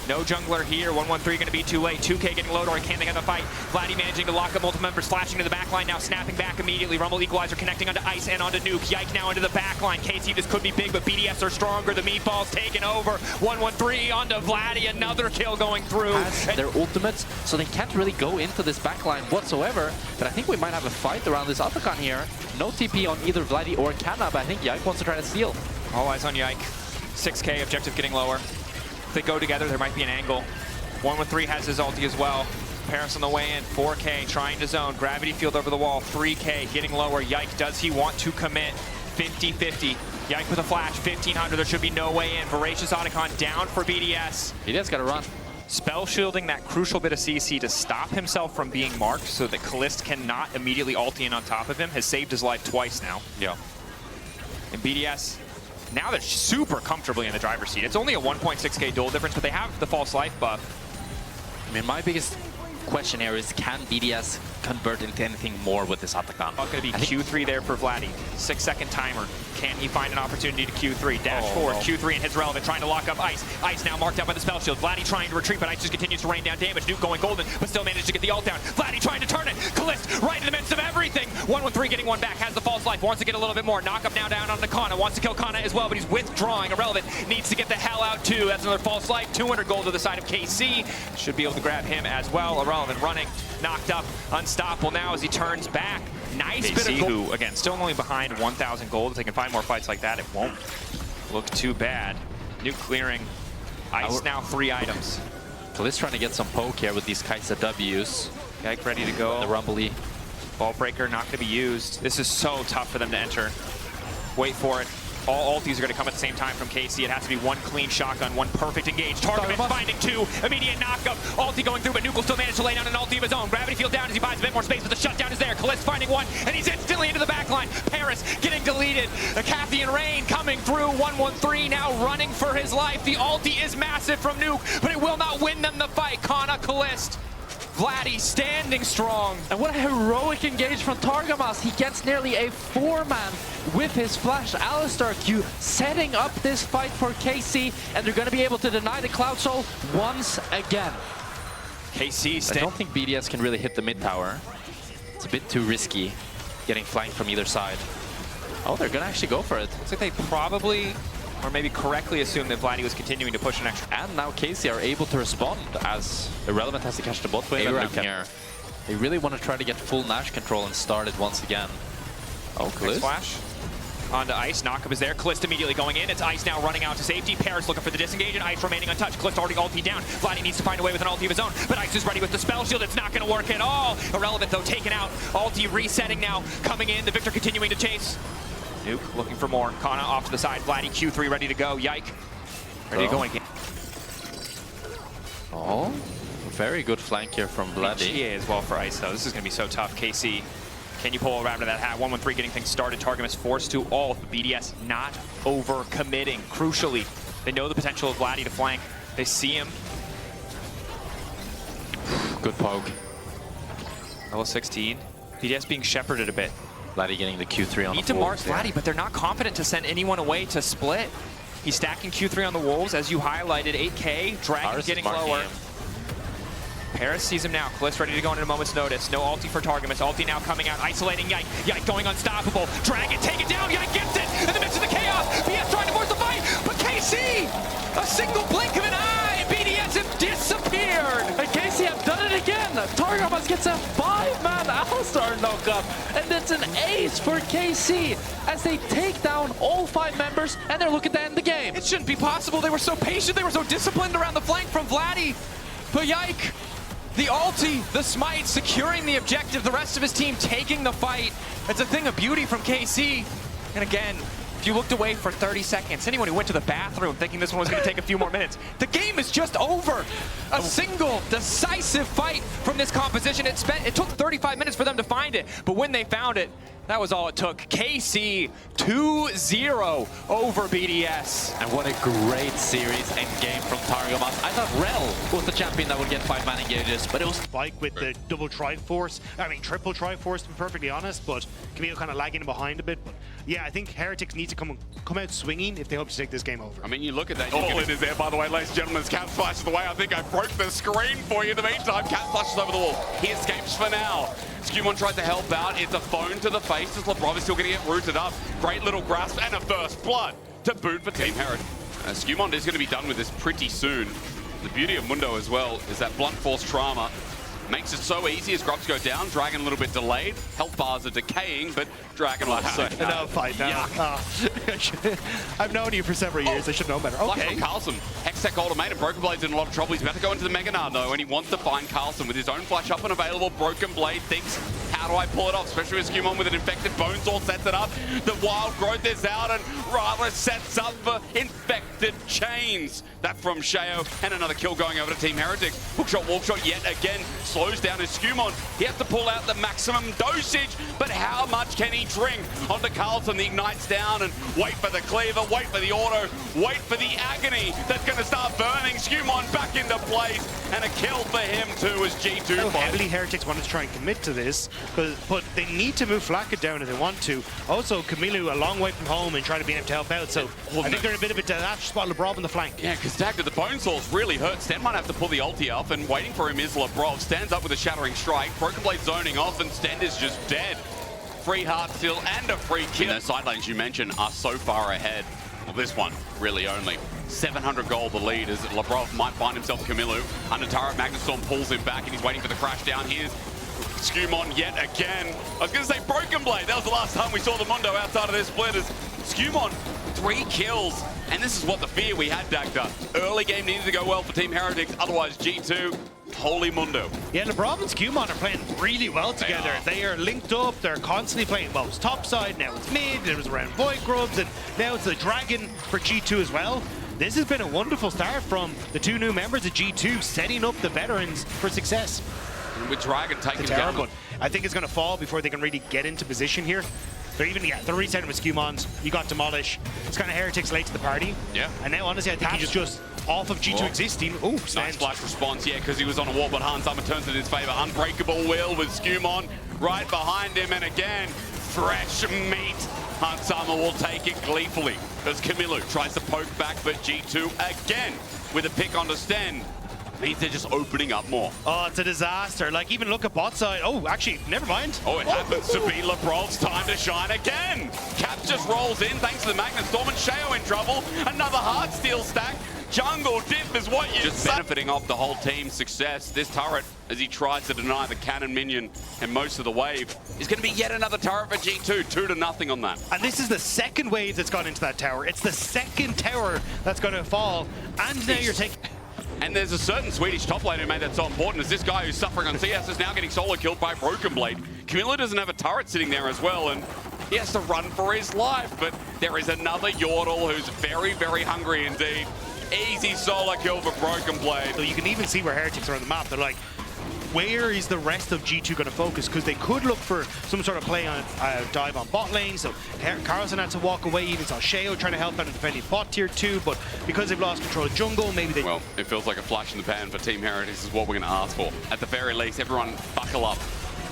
No jungler here. 1-1-3 going to be too late. 2K getting low, or can't they have the fight? Vladdy managing to lock up multiple members, flashing to the backline now, snapping back immediately. Rumble Equalizer connecting onto Ice and onto Nuke. Yike now into the backline. KC, this could be big, but BDS are stronger. The meatballs taking over. 1-1-3 onto Vladdy. Another kill going through. Has their ultimates, so they can't really go into this backline whatsoever. But I think we might have a fight around this Atakan here. No TP on either Vladdy or Kana, but I think Yike wants to try to steal. All eyes on Yike. 6K, objective getting lower. If they go together, there might be an angle. 1-1-3 has his ulti as well. Paris on the way in. 4K trying to zone. Gravity field over the wall. 3K getting lower. Yike, does he want to commit? 50-50. Yike with a flash. 1500. There should be no way in. Voracious Otacon down for BDS. BDS got to run. Spell shielding that crucial bit of CC to stop himself from being marked so that Kalist cannot immediately ulti in on top of him has saved his life twice now. Yeah. And BDS, now they're super comfortably in the driver's seat. It's only a 1.6k duel difference, but they have the false life buff. I mean, my biggest question here is, can BDS convert into anything more with this Atakan? Going to be Q3 there for Vladdy. 6-second timer. Can he find an opportunity to Q3? Dash forward, Q3 and hits relevant, trying to lock up Ice. Ice now marked out by the spell shield. Vladdy trying to retreat, but Ice just continues to rain down damage. Nuke going golden, but still managed to get the ult down. Vladdy trying to turn it. Kalist right in the midst of everything. 1-1-3 getting one back, has the false life, wants to get a little bit more. Knock up now down on Kana, wants to kill Kana as well, but he's withdrawing. Irrelevant needs to get the hell out too. That's another false life. 200 gold to the side of KC. Should be able to grab him as well. Irrelevant running, knocked up, unstoppable now as he turns back. Nice KC, bit of gold. who, again, still only behind 1,000 gold. If they can find more fights like that, it won't look too bad. Nuke clearing. Ice now 3 items. Kalist trying to get some poke here with these Kai'Sa W's. Yike ready to go. The Rumbly. Ball breaker not going to be used. This is so tough for them to enter. Wait for it. All ultis are going to come at the same time from KC. It has to be one clean shotgun, one perfect engage. Target finding 2. Immediate knockup. Ulti going through, but Nuke will still manage to lay down an ulti of his own. Gravity field down as he buys a bit more space, but the shutdown is there. Kalist finding 1, and he's instantly into the backline. Paris getting deleted. The Cathy and Rain coming through. 1-1-3 now running for his life. The ulti is massive from Nuke, but it will not win them the fight. Kana, Kalist. Vladdy standing strong. And what a heroic engage from Targamas. He gets nearly a 4-man with his flash. Alistar Q setting up this fight for KC, and they're going to be able to deny the Cloud Soul once again. KC I don't think BDS can really hit the mid tower. It's a bit too risky getting flanked from either side. Oh, they're going to actually go for it. Looks like they probably, or maybe correctly assumed that Vladdy was continuing to push an extra. And now KC are able to respond as Irrelevant has to catch the bot wave and Nuke here. They really want to try to get full Nash control and start it once again. Oh, Kalist. Flash. Onto Ice. Knockup is there. Kalist immediately going in. It's Ice now running out to safety. Paris looking for the disengage, and Ice remaining untouched. Kalist already ulti down. Vladdy needs to find a way with an ulti of his own, but Ice is ready with the spell shield. It's not going to work at all. Irrelevant, though, taken out. Ulti resetting now. Coming in. The Victor continuing to chase. Nuke looking for more. Kana off to the side. Vladdy Q3 ready to go. Yike. Ready to go again. Oh, very good flank here from Vladdy. GA as well for Ice, though. This is going to be so tough. KC, can you pull around to that hat? 1-1-3 getting things started. Targamas forced to ult. BDS not over-committing. Crucially, they know the potential of Vladdy to flank. They see him. Good poke. Level 16. BDS being shepherded a bit. Vladdy getting the Q3 on Need the to mark Wolves, Vladdy, but they're not confident to send anyone away to split. He's stacking Q3 on the Wolves, as you highlighted. 8K, Dragon Paris getting marking lower. him. Paris sees him now. Kalist ready to go in a moment's notice. No ulti for Targamas. Ulti now coming out, isolating Yike. Yike going unstoppable. Dragon, take it down. Yike gets it in the midst of the chaos. BDS trying to force the fight, but KC, a single blink of an eye, BDS have disappeared. And KC have done it again. Targamas gets a 5-man Alistar knockup, and that's an ace for KC as they take down all 5 members, and they're looking to end the game. It shouldn't be possible. They were so patient. They were so disciplined around the flank from Vladdy. But Yike, the ulti, the smite, securing the objective. The rest of his team taking the fight. It's a thing of beauty from KC. And again, if you looked away for 30 seconds, anyone who went to the bathroom thinking this one was going to take a few more minutes, the game is just over. A single decisive fight from this composition. It took 35 minutes for them to find it, but when they found it, that was all it took. KC 2-0 over BDS. And what a great series end game from Targamas. I thought Rel was the champion that would get 5-man engages, but it was Spike with the double Triforce, I mean triple Triforce to be perfectly honest, but Camille kind of lagging behind a bit. But yeah, I think Heretics need to come out swinging if they hope to take this game over. I mean, you look at that. All in is there, by the way, ladies and gentlemen. As Cat flashes away, I think I broke the screen for you. In the meantime, Cat flashes over the wall. He escapes for now. Skewmon tries to help out. It's a phone to the face as LeBron is still going to get rooted up. Great little grasp and a first blood to boot for Team Heretics. Skewmon is going to be done with this pretty soon. The beauty of Mundo as well is that blunt force trauma makes it so easy as grubs go down. Dragon a little bit delayed. Health bars are decaying, but Dragon also. No fight, no. I've known you for several years. I should know better. Flush Okay. from Carlson. Hextech ultimatum. Broken Blade's in a lot of trouble. He's about to go into the Mega Nard though, and he wants to find Carlson with his own flash up and available. Broken Blade thinks How do I pull it off? Especially with Skewmon with an infected bone sword sets it up. The wild growth is out and Ryler sets up for infected chains. That from Sheo, and another kill going over to Team Heretics. Hookshot, wallshot yet again slows down his Skewmon. He has to pull out the maximum dosage, but how much can he drink? Onto Carlson, the Ignite's down, and wait for the cleaver, wait for the auto, wait for the agony that's going to start burning Skewmon back into place, and a kill for him too as G2 How fights. heavily Heretics want to try and commit to this, but they need to move Flakka down if they want to. Also, Camilo a long way from home and trying to be able to help out, so I think they're in a bit of a detached spot. LeBron in the flank. Yeah, because Dagda, the bone swords really hurt. Sten might have to pull the ulti off, and waiting for him is Lebrov. Stands up with a shattering strike. Broken Blade zoning off, and Sten is just dead. Free heart steal and a free kill. And the side lanes you mentioned are so far ahead. Well, this one, really only. 700 gold the lead as Lebrov might find himself Camilo. Under turret, Magnustorm pulls him back, and he's waiting for the crash down. Here's Skewmon yet again. I was going to say Broken Blade. That was the last time we saw the Mundo outside of their split as Skewmon, 3 kills. And this is what the fear we had, Dagda. Early game needed to go well for Team Heretics, otherwise G2, holy mundo. Yeah, LeBron and Skewmon are playing really well together. They are linked up, they're constantly playing, well, it's top side, now it's mid, it was around Void Grubs, and now it's the Dragon for G2 as well. This has been a wonderful start from the 2 new members of G2, setting up the veterans for success. With Dragon taking Tower, down. but I think it's going to fall before they can really get into position here. They're even, they're resetting with Skewmons. You got Demolish. It's kind of Heretics late to the party. Yeah. And now, honestly, I think he's just off of G2 existing. Oh, nice flash response, yeah, because he was on a wall, but Hans Summer turns it in his favor. Unbreakable will with Skewmon right behind him, and again, fresh meat. Hans Summer will take it gleefully as Camilo tries to poke back, but G2 again with a pick onto Sten. Means they're just opening up more. Oh, it's a disaster. Like, even look at bot side. Oh, actually, never mind. Oh, it happens to be Lebrov's time to shine again. Cap just rolls in thanks to the Magnustorm, and Sheo in trouble. Another Heartsteel stack. Jungle dip is what you just benefiting off the whole team's success. This turret, as he tries to deny the cannon minion and most of the wave, is going to be yet another turret for G2. 2-0 on that. And this is the second wave that's gone into that tower. It's the second tower that's going to fall. And now you're taking... And there's a certain Swedish top lane who made that so important as this guy who's suffering on CS is now getting solo killed by Broken Blade. Camilo doesn't have a turret sitting there as well, and he has to run for his life. But there is another Yordle who's very, very hungry indeed. Easy solo kill for Broken Blade. So you can even see where Heretics are on the map. They're like, where is the rest of G2 going to focus? Because they could look for some sort of play on dive on bot lane. So Carlson had to walk away. Even saw Sheo trying to help out in defending bot tier 2. But because they've lost control of jungle, maybe they... Well, it feels like a flash in the pan for Team Heretics is what we're going to ask for. At the very least, everyone buckle up.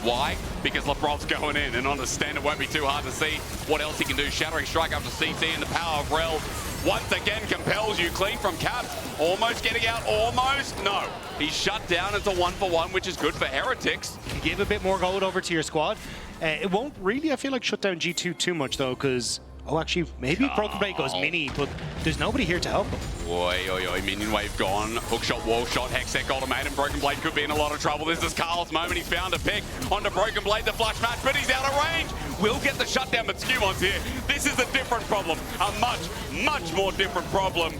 Why? Because Lebrov's going in, and on the stand it won't be too hard to see what else he can do. Shattering strike up to CC, and the power of Rel once again compels you. Clean from Caps, almost getting out, almost. No, he's shut down. It's a 1-for-1, which is good for Heretics. You give a bit more gold over to your squad. It won't really, I feel like, shut down G2 too much, though, because... Oh, actually, maybe Broken Blade goes mini, but there's nobody here to help him. Oi, minion wave gone. Hookshot, wall shot, Hextech ultimatum. Broken Blade could be in a lot of trouble. This is Carl's moment. He's found a pick onto Broken Blade, the flash match, but he's out of range. We'll get the shutdown, but Skewmon's here. This is a different problem. A much, much more different problem.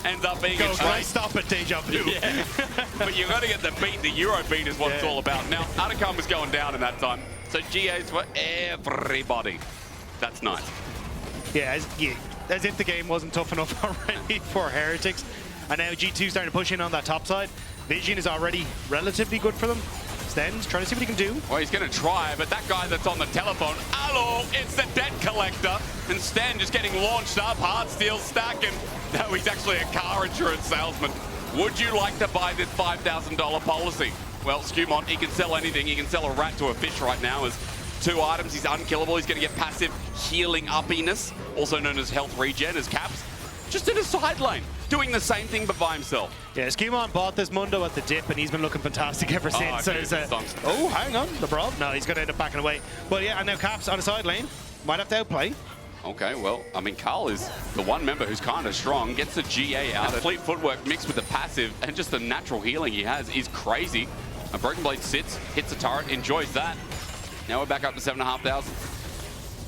Ends up being a trade. Stop it, Deja Vu. Yeah. But you've got to get the beat. The Euro beat is what it's all about. Now, Atacam was going down in that time. So GA's for everybody. That's nice. Yeah, as if the game wasn't tough enough already for Heretics. And now G2 starting to push in on that top side. Vision is already relatively good for them. Sten's trying to see what he can do. Well, he's going to try, but that guy that's on the telephone, hello, it's the debt collector. And Sten just getting launched up, Heartsteel stack, and now he's actually a car insurance salesman. Would you like to buy this $5,000 policy? Well, Skewmon, he can sell anything. He can sell a rat to a fish right now as 2 items. He's unkillable. He's going to get passive healing uppiness, also known as health regen, as Caps. Just in a side lane, doing the same thing but by himself. Yeah, Skewmon bought this Mundo at the dip, and he's been looking fantastic ever since. Oh, hang on, LeBron. No, he's going to end up backing away. But yeah, and now Caps on the side lane. Might have to outplay. Okay, well, I mean, Carl is the one member who's kind of strong, gets the GA out. Fleet footwork mixed with the passive and just the natural healing he has is crazy. A Broken Blade sits, hits a turret, enjoys that. Now we're back up to 7,500.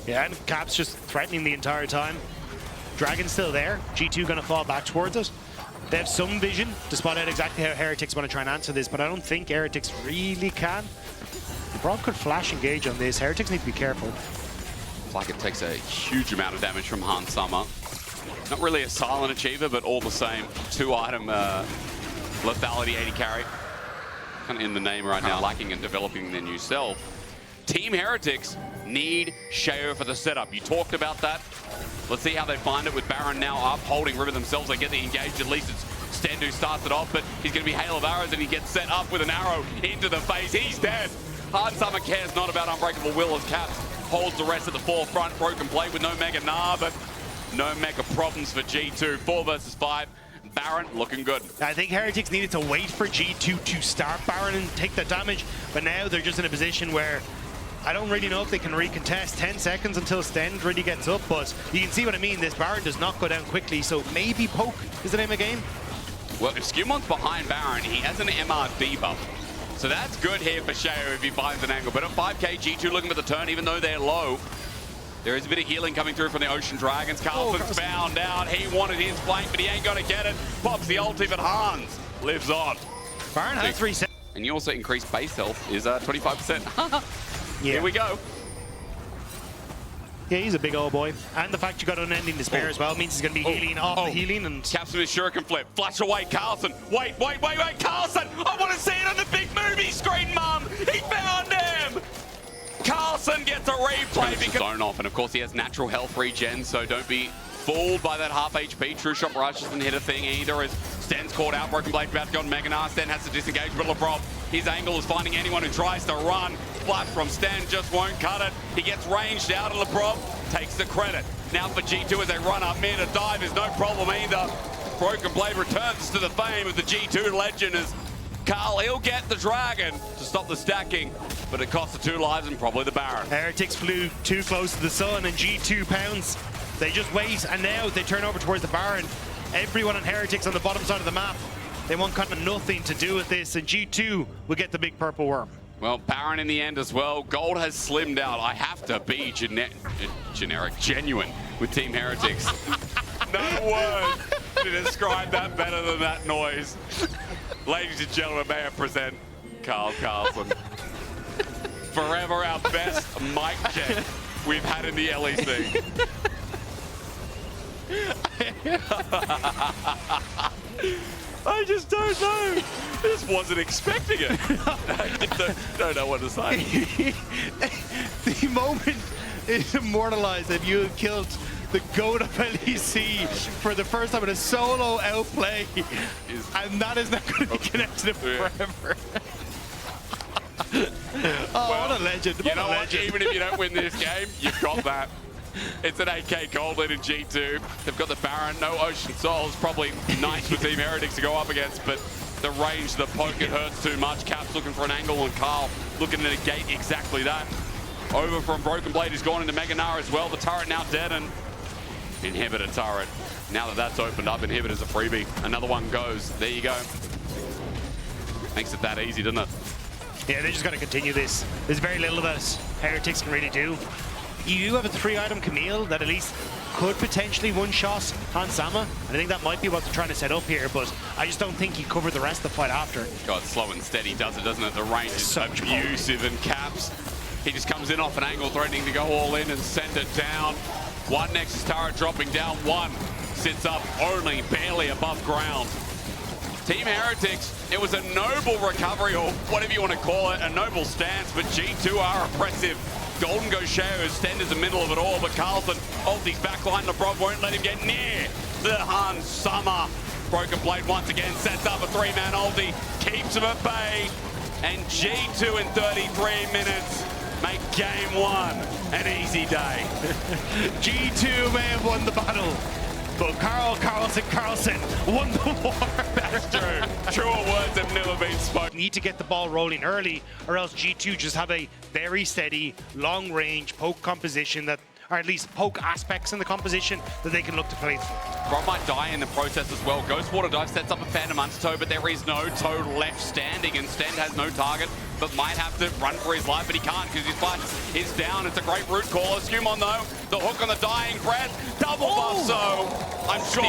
Yeah, and Caps just threatening the entire time. Dragon's still there. G2 going to fall back towards it. They have some vision to spot out exactly how Heretics want to try and answer this, but I don't think Heretics really can. Braum could flash engage on this. Heretics need to be careful. It's like it takes a huge amount of damage from Han Summer. Not really a silent achiever, but all the same, 2-item lethality 80 carry. Kind of in the name right now, lacking and developing their new self. Team Heretics need Sheo for the setup. You talked about that. Let's see how they find it with Baron now up, holding River themselves. They get the engage. At least it's Stend who starts it off, but he's going to be hail of arrows, and he gets set up with an arrow into the face. He's dead. Han Summer cares not about Unbreakable Will as Caps holds the rest at the forefront. Broken Blade with no Mega Nah, but no mega problems for G2. 4 versus 5. Baron looking good. I think Heretics needed to wait for G2 to start Baron and take the damage, but now they're just in a position where I don't really know if they can recontest. 10 seconds until Stend really gets up, but you can see what I mean. This Baron does not go down quickly, so maybe Poke is the name of the game. Well, if Scumon's behind Baron, he has an MR debuff. So that's good here for Sheo if he finds an angle. But at 5k, G2 looking for the turn, even though they're low. There is a bit of healing coming through from the Ocean Dragons. Carlson's found out. He wanted his flank, but he ain't going to get it. Pops the ulti, but Hans lives on. Baron has 3 seconds. And you also increase base health is 25%. Yeah. Here we go. Yeah, he's a big old boy. And the fact you got Unending Despair as well means he's going to be healing off the healing. And Caps with his shuriken flip. Flash away, Carlson. Wait, Carlson! I want to see it on the big movie screen, Mum! He found him! Carlson gets a replay because zone off, and of course he has natural health regen, so don't be fooled by that half HP. True Shot Rush doesn't hit a thing either as Sten's caught out. Broken Blade about to go on Mega Nah. Sten has to disengage with LeBron. His angle is finding anyone who tries to run. Flash from Sten just won't cut it. He gets ranged out, and LeBron takes the credit. Now for G2 as they run up mid, a dive is no problem either. Broken Blade returns to the fame of the G2 legend as Carl, he'll get the Dragon to stop the stacking, but it costs the 2 lives and probably the Baron. Heretics flew too close to the sun, and G2 pounds. They just wait, and now they turn over towards the Baron. Everyone on Heretics on the bottom side of the map, they want kind of nothing to do with this, and G2 will get the big purple worm. Well, Baron in the end as well. Gold has slimmed out. I have to be genuine with Team Heretics. No word to describe that better than that noise. Ladies and gentlemen, may I present Carl Carlson. Forever our best mic check we've had in the LEC. I just don't know. Just wasn't expecting it. I don't know what to say. The moment is immortalized that you have killed the GOAT of LEC for the first time in a solo outplay, and that is not going to be connected forever. Oh, well, what a legend. You know what? Even if you don't win this game, you've got that. It's an 8k gold lead in G2. They've got the Baron, no Ocean Souls. Probably nice for Team Heretics to go up against, but the range, the poke, it hurts too much. Caps looking for an angle, and Carl looking to negate exactly that. Over from Broken Blade, who's gone into Mega Nah as well. The turret now dead, and Inhibitor turret. Now that that's opened up, Inhibitor's a freebie. Another one goes. There you go. Makes it that easy, doesn't it? Yeah, they're just going to continue this. There's very little that Heretics can really do. You do have a 3-item Camille that at least could potentially one-shot Han Sama. And I think that might be what they're trying to set up here, but I just don't think he covered the rest of the fight after. God, slow and steady does it, doesn't it? The range is abusive, and Caps, he just comes in off an angle, threatening to go all in and send it down. One Nexus turret dropping down, one sits up only barely above ground. Team Heretics, it was a noble recovery, or whatever you want to call it, a noble stance, but G2 are oppressive. Golden goes Sheo, Stend is the middle of it all, but Carlson holds his backline. LeBron won't let him get near the Han Summer. Broken Blade once again sets up a 3-man ulti, keeps him at bay, and G2 in 33 minutes make game 1 an easy day. G2 may have won the battle, but Carlson won the war. That's true. Truer words have never been spoken. Need to get the ball rolling early, or else G2 just have a very steady, long-range poke composition that, or at least poke aspects in the composition that they can look to play through. Brom might die in the process as well. Ghost Water Dive sets up a Phantom Undertow, but there is no Toad left standing, and Stend has no target but might have to run for his life, but he can't because his flash is down. It's a great root caller. Skumon though, the hook on the dying breath, double buff, so I'm sure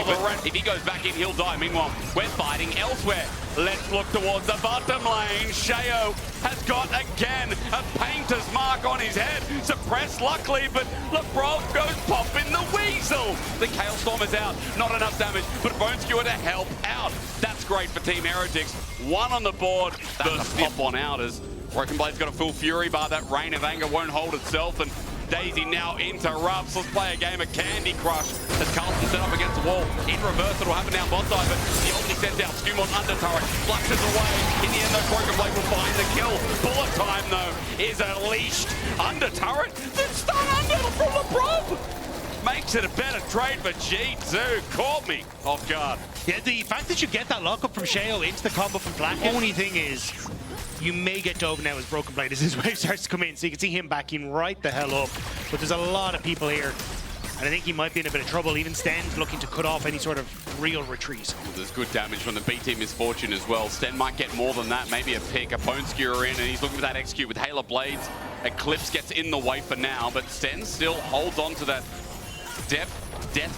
if he goes back in, he'll die. Meanwhile, we're fighting elsewhere. Let's look towards the bottom lane. Sheo has got again a painter's mark on his head. Suppressed luckily, but LeBron goes popping the weasel. The Chaos Storm is out. Not enough damage, but Bone Skewer to help out. That's great for Team Heretics. One on the board. First pop one out as Broken Blade's got a full fury bar. That Rain of Anger won't hold itself, and Daisy now interrupts. Let's play a game of Candy Crush as Carlson set up against the wall. In reverse, it'll happen down bot side, but the ulti sends out. Skumon under turret, flashes away. In the end, though, Broken Blade will find the kill. Bullet time, though, is unleashed. Under turret, then stun under from LeBron. Makes it a better trade for G2. Caught me off guard. Yeah, the fact that you get that lockup from Sheo into the combo from Black, only thing is, you may get dove now as Broken Blade as his wave starts to come in, so you can see him backing right the hell up. But there's a lot of people here, and I think he might be in a bit of trouble. Even Sten's looking to cut off any sort of real retreat. Well, there's good damage from the B team Misfortune as well. Sten might get more than that, maybe a pick, a Bone Skewer in, and he's looking for that execute with Halo Blades. Eclipse gets in the way for now, but Sten still holds on to that death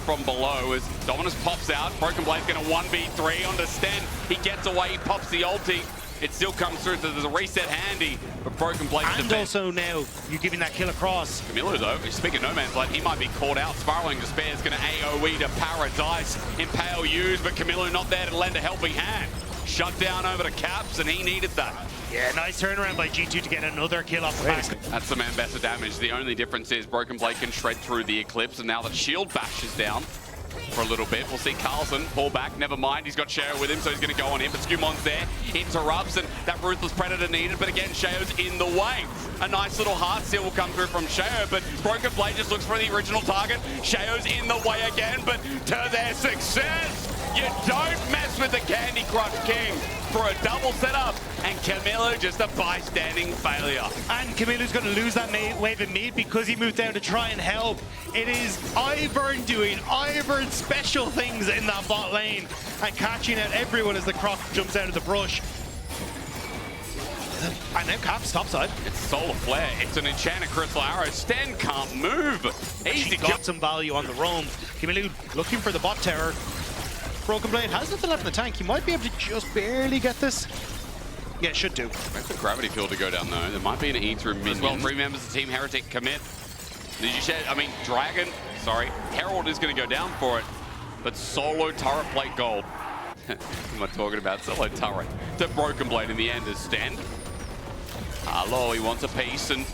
from below as Dominus pops out. Broken Blade's going to 1v3 onto Sten. He gets away, he pops the ulti. It still comes through, so there's a reset handy, but Broken Blade and also now, you're giving that kill across. Camilo, though, speaking of No Man's Land, he might be caught out. Spiraling Despair is going to AoE to Paradise. Impale used, but Camilo not there to lend a helping hand. Shut down over to Caps, and he needed that. Yeah, nice turnaround by G2 to get another kill off the back. That's the man better damage. The only difference is Broken Blade can shred through the Eclipse, and now that shield bashes down for a little bit. We'll see Carlson pull back. Never mind, he's got Sheo with him, so he's going to go on in. But Skumon's there, interrupts, and that Ruthless Predator needed. But again, Sheo's in the way. A nice little heart seal will come through from Sheo, but Broken Blade just looks for the original target. Sheo's in the way again, but to their success, you don't mess with the Candy Crush King for a double setup, and Camilo just a bystanding failure. And Camilo's going to lose that wave in mid because he moved down to try and help. It is Ivern doing Ivern special things in that bot lane and catching out everyone as the Croc jumps out of the brush. And now Caps topside. It's Solar Flare. It's an Enchanted Crystal Arrow. Sten can't move. He got some value on the roam. Camilo looking for the bot tower. Broken Blade has nothing left in the tank. He might be able to just barely get this. Yeah, should do. Wait for the gravity field to go down though. There might be an E through mid as well. 3 members of Team Heretic commit. Did you say? I mean, Herald is going to go down for it, but solo turret plate gold. What am I talking about? Solo turret to Broken Blade in the end is Sten. Hello, he wants a piece, and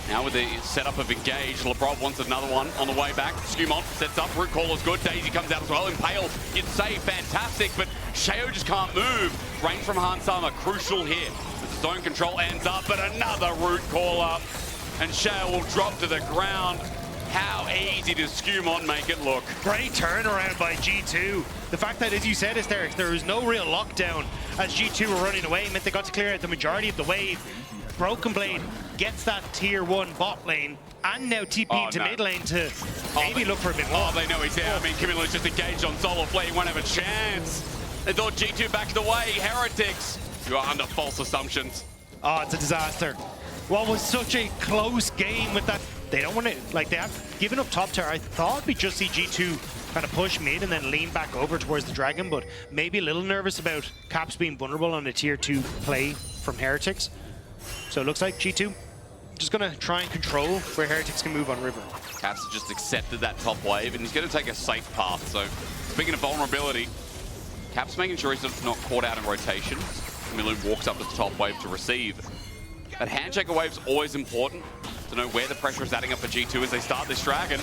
now with the setup of Engage, LeBron wants another one on the way back. Skumon sets up, Root Caller's good, Daisy comes out as well, Impale, you'd say fantastic, but Sheo just can't move. Range from Hansama, crucial here. The zone control ends up, but another Root Caller, and Sheo will drop to the ground. How easy does Skumon make it look? Great turnaround by G2. The fact that, as you said, Asterix, there was no real lockdown as G2 were running away, meant they got to clear out the majority of the wave. Broken Blade gets that tier 1 bot lane and now TP to mid lane to maybe look for a bit more. Oh, they know he's there. I mean, Camilo's just engaged on Solar Flare. He won't have a chance. They thought G2 backed away. Heretics, you are under false assumptions. Oh, it's a disaster. What was such a close game with that? They don't want to, like, they have given up top tower. I thought we'd just see G2 kind of push mid and then lean back over towards the Dragon, but maybe a little nervous about Caps being vulnerable on a tier 2 play from Heretics. So it looks like G2 just going to try and control where Heretics can move on River. Caps has just accepted that top wave, and he's going to take a safe path. So, speaking of vulnerability, Caps making sure he's not caught out in rotation. Camilo walks up to the top wave to receive. That handshaker wave's always important to know where the pressure is adding up for G2 as they start this Dragon.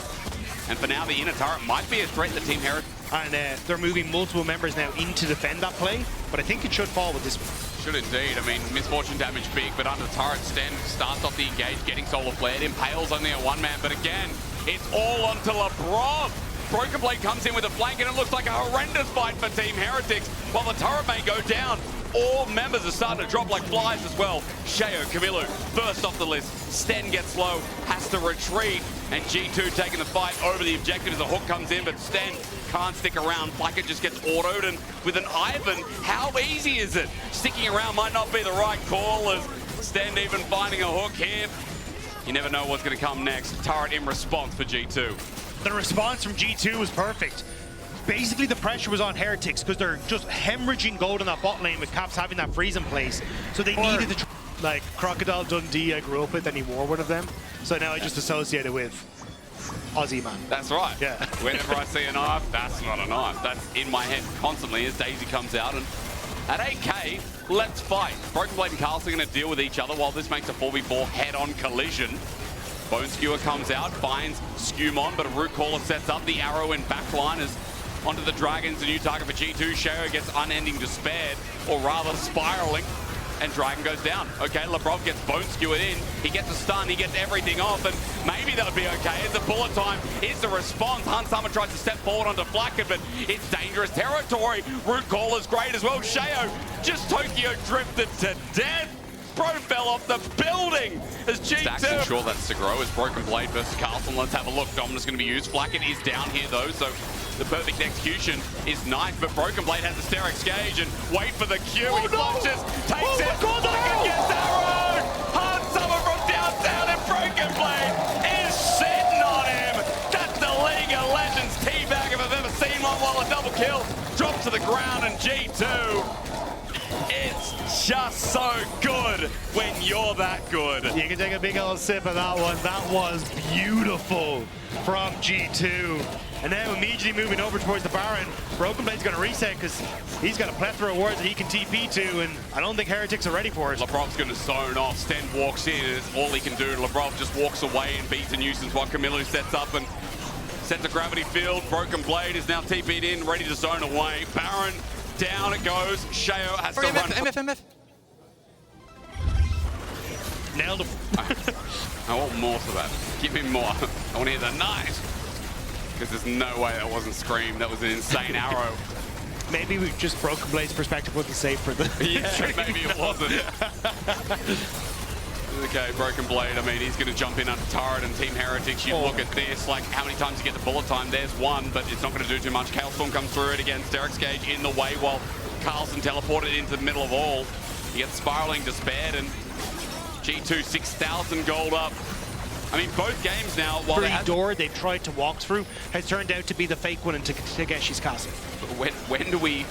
And for now, the inner turret might be a threat to Team Heretics. And they're moving multiple members now in to defend that play, but I think it should fall with this one. Should indeed. I mean, Misfortune damage big, but under the turret, Sten starts off the engage, getting Solar Flared. Impale's only a 1-man, but again, it's all onto LeBron. Broken Blade comes in with a flank, and it looks like a horrendous fight for Team Heretics, while the turret may go down. All members are starting to drop like flies as well. Sheo, Camilo, first off the list. Sten gets low, has to retreat, and G2 taking the fight over the objective as the hook comes in, but Sten can't stick around. Blackett just gets autoed, and with an Ivan, how easy is it? Sticking around might not be the right call, as Sten even finding a hook here. You never know what's going to come next. Turret in response for G2. The response from G2 was perfect. Basically, the pressure was on Heretics because they're just hemorrhaging gold in that bot lane with Caps having that freeze in place. So they needed to, like, Crocodile Dundee I grew up with, and he wore one of them. So now I just associate it with Aussie man. That's right. Yeah. Whenever I see a knife, that's not a knife. That's in my head constantly as Daisy comes out. And at 8K, let's fight. Broken Blade and Carlson are going to deal with each other while this makes a 4v4 head-on collision. Bone Skewer comes out, finds Skewmon, but a Root Caller sets up the arrow in backline as onto the Dragons, a new target for G2. Sheo gets unending despaired, or rather spiraling, and Dragon goes down. Okay, Lebrov gets Bone Skewered in. He gets a stun, he gets everything off, and maybe that'll be okay. As the bullet time is the response. Hunt Summer tries to step forward onto Blackett, but it's dangerous territory. Root Caller's great as well. Sheo just Tokyo drifted to death. Bro fell off the building as G2. Stacks ensure that's to grow as Broken Blade versus Carlson. Let's have a look. Dominus going to be used. Blackett is down here though, so the perfect execution is nice, but Broken Blade has the Sterix gauge and wait for the Q. He flushes, takes it. Blackett gets arrowed. Hard Summer from downtown, and Broken Blade is sitting on him. That's the League of Legends teabag if I've ever seen one, while a double kill drops to the ground, and G2. It's just so good when you're that good. You can take a big old sip of that one. That was beautiful from G2. And now immediately moving over towards the Baron. Broken Blade's going to reset because he's got a plethora of wards that he can TP to, and I don't think Heretics are ready for it. Lebrov's going to zone off. Sten walks in, and it's all he can do. Lebrov just walks away and beats a nuisance while Camilo sets up and sets a gravity field. Broken Blade is now TP'd in, ready to zone away. Baron, down it goes. Sheo has to run. MF. Nailed him. I want more to that. Give me more. I want to hear the nice. Because there's no way that wasn't Scream. That was an insane arrow. Maybe we just Broken Blade's perspective wasn't safe for the Yeah, maybe it wasn't. Okay, Broken Blade, I mean, he's going to jump in under turret, and Team Heretics, you look at this, like, how many times you get the bullet time? There's one, but it's not going to do too much. Chaostorm comes through it again. Sterix Gauge in the way while Carlson teleported into the middle of all. He gets Spiraling Despaired, and G2 6,000 gold up. I mean, both games now, while the door they've tried to walk through has turned out to be the fake one in Tageshi's castle. When do we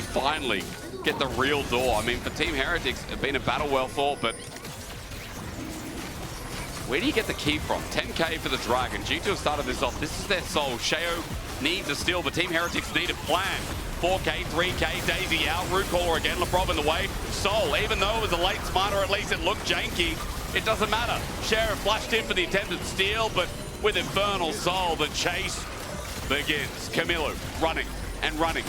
finally get the real door? I mean, for Team Heretics, it's been a battle well fought, but where do you get the key from? 10K for the Dragon. G2 have started this off. This is their soul. Sheo needs a steal, but Team Heretics need a plan. 4K, 3K, Daisy out. Root Caller again. Lebrov in the way. Soul, even though it was a late smarter, at least it looked janky. It doesn't matter. Sheriff flashed in for the attempted steal, but with Infernal Soul, the chase begins. Camilo running,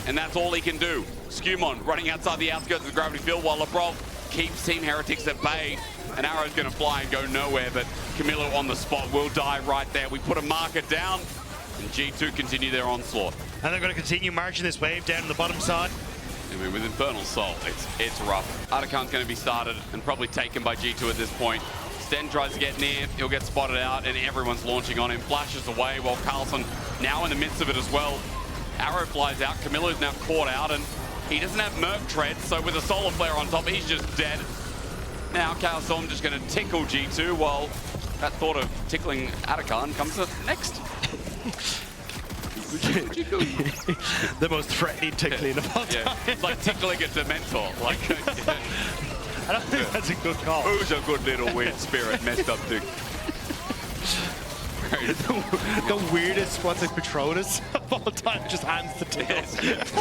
and that's all he can do. Skewmon running outside the outskirts of the gravity field while Lebrov keeps Team Heretics at bay. An arrow's going to fly and go nowhere, but Camilo on the spot will die right there. We put a marker down, and G2 continue their onslaught. And they're going to continue marching this wave down the bottom side. I mean, with Infernal Soul, it's rough. Artican's going to be started and probably taken by G2 at this point. Sten tries to get near, he'll get spotted out, and everyone's launching on him. Flashes away while Carlson now in the midst of it as well. Arrow flies out, Camilo's now caught out, and he doesn't have Merc Tread, so with a Solar Flare on top, he's just dead. Now Chaostorm just going to tickle G2 while that thought of tickling Artican comes up next. The most threatening tickling of all time. It's like tickling a Dementor. Like, I don't think that's a good call. Who's a good little weird spirit messed up dick? the weirdest one's like Patronus of all time, just hands the tickles. Yes.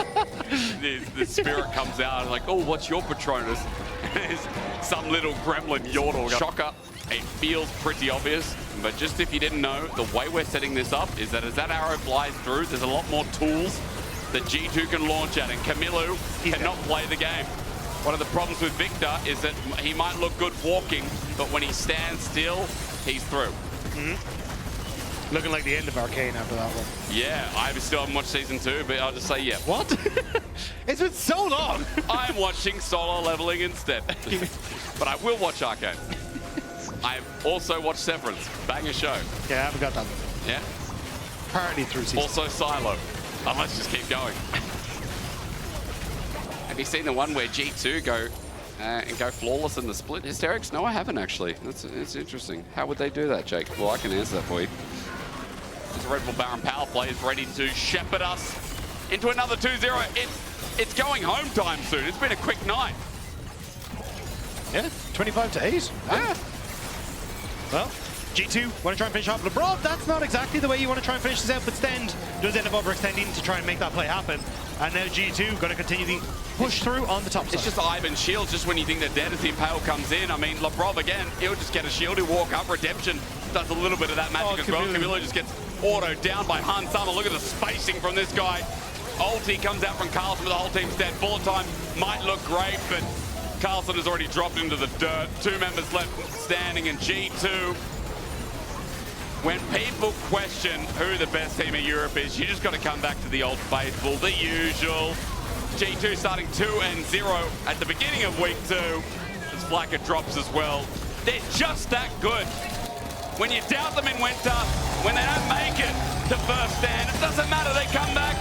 the spirit comes out and like, oh, what's your Patronus? There's some little gremlin yordle. Shocker. It feels pretty obvious, but just if you didn't know, the way we're setting this up is that as that arrow flies through, there's a lot more tools that G2 can launch at, and Camilo cannot play the game. One of the problems with Victor is that he might look good walking, but when he stands still, he's through. Looking like the end of Arcane after that one. Yeah, I still haven't watched season 2, but I'll just say yeah. What? It's been so long. I'm watching Solo Leveling instead, but I will watch Arcane. I've also watched Severance, banger show. Yeah, I haven't got that one. Yeah. Partly through season. Also Silo. Oh, let's just keep going. Have you seen the one where G2 go and go flawless in the split hysterics? No, I haven't actually. It's interesting. How would they do that, Jake? Well, I can answer that for you. This Red Bull Baron power play is ready to shepherd us into another 2-0. It's going home time soon. It's been a quick night. Yeah, 25 to 8. Yeah. Well, G2 want to try and finish off LeBron. That's not exactly the way you want to try and finish this out, but Stend does end up overextending to try and make that play happen. And now G2 going to continue the push through on the top side. It's just Ivan shields just when you think they're dead as the Impale comes in. I mean, Lebrov again, he'll just get a shield, he'll walk up. Redemption does a little bit of that magic as well. Camilo just gets autoed down by Han Sama. Look at the spacing from this guy. Ulti comes out from Carlson with the whole team's dead. Bullet time might look great, but Carlson has already dropped into the dirt. 2 members left standing in G2. When people question who the best team in Europe is, you just got to come back to the old faithful, the usual. G2 starting 2-0 at the beginning of week 2. As Flacker drops as well. They're just that good. When you doubt them in winter, when they don't make it to first stand, it doesn't matter, they come back.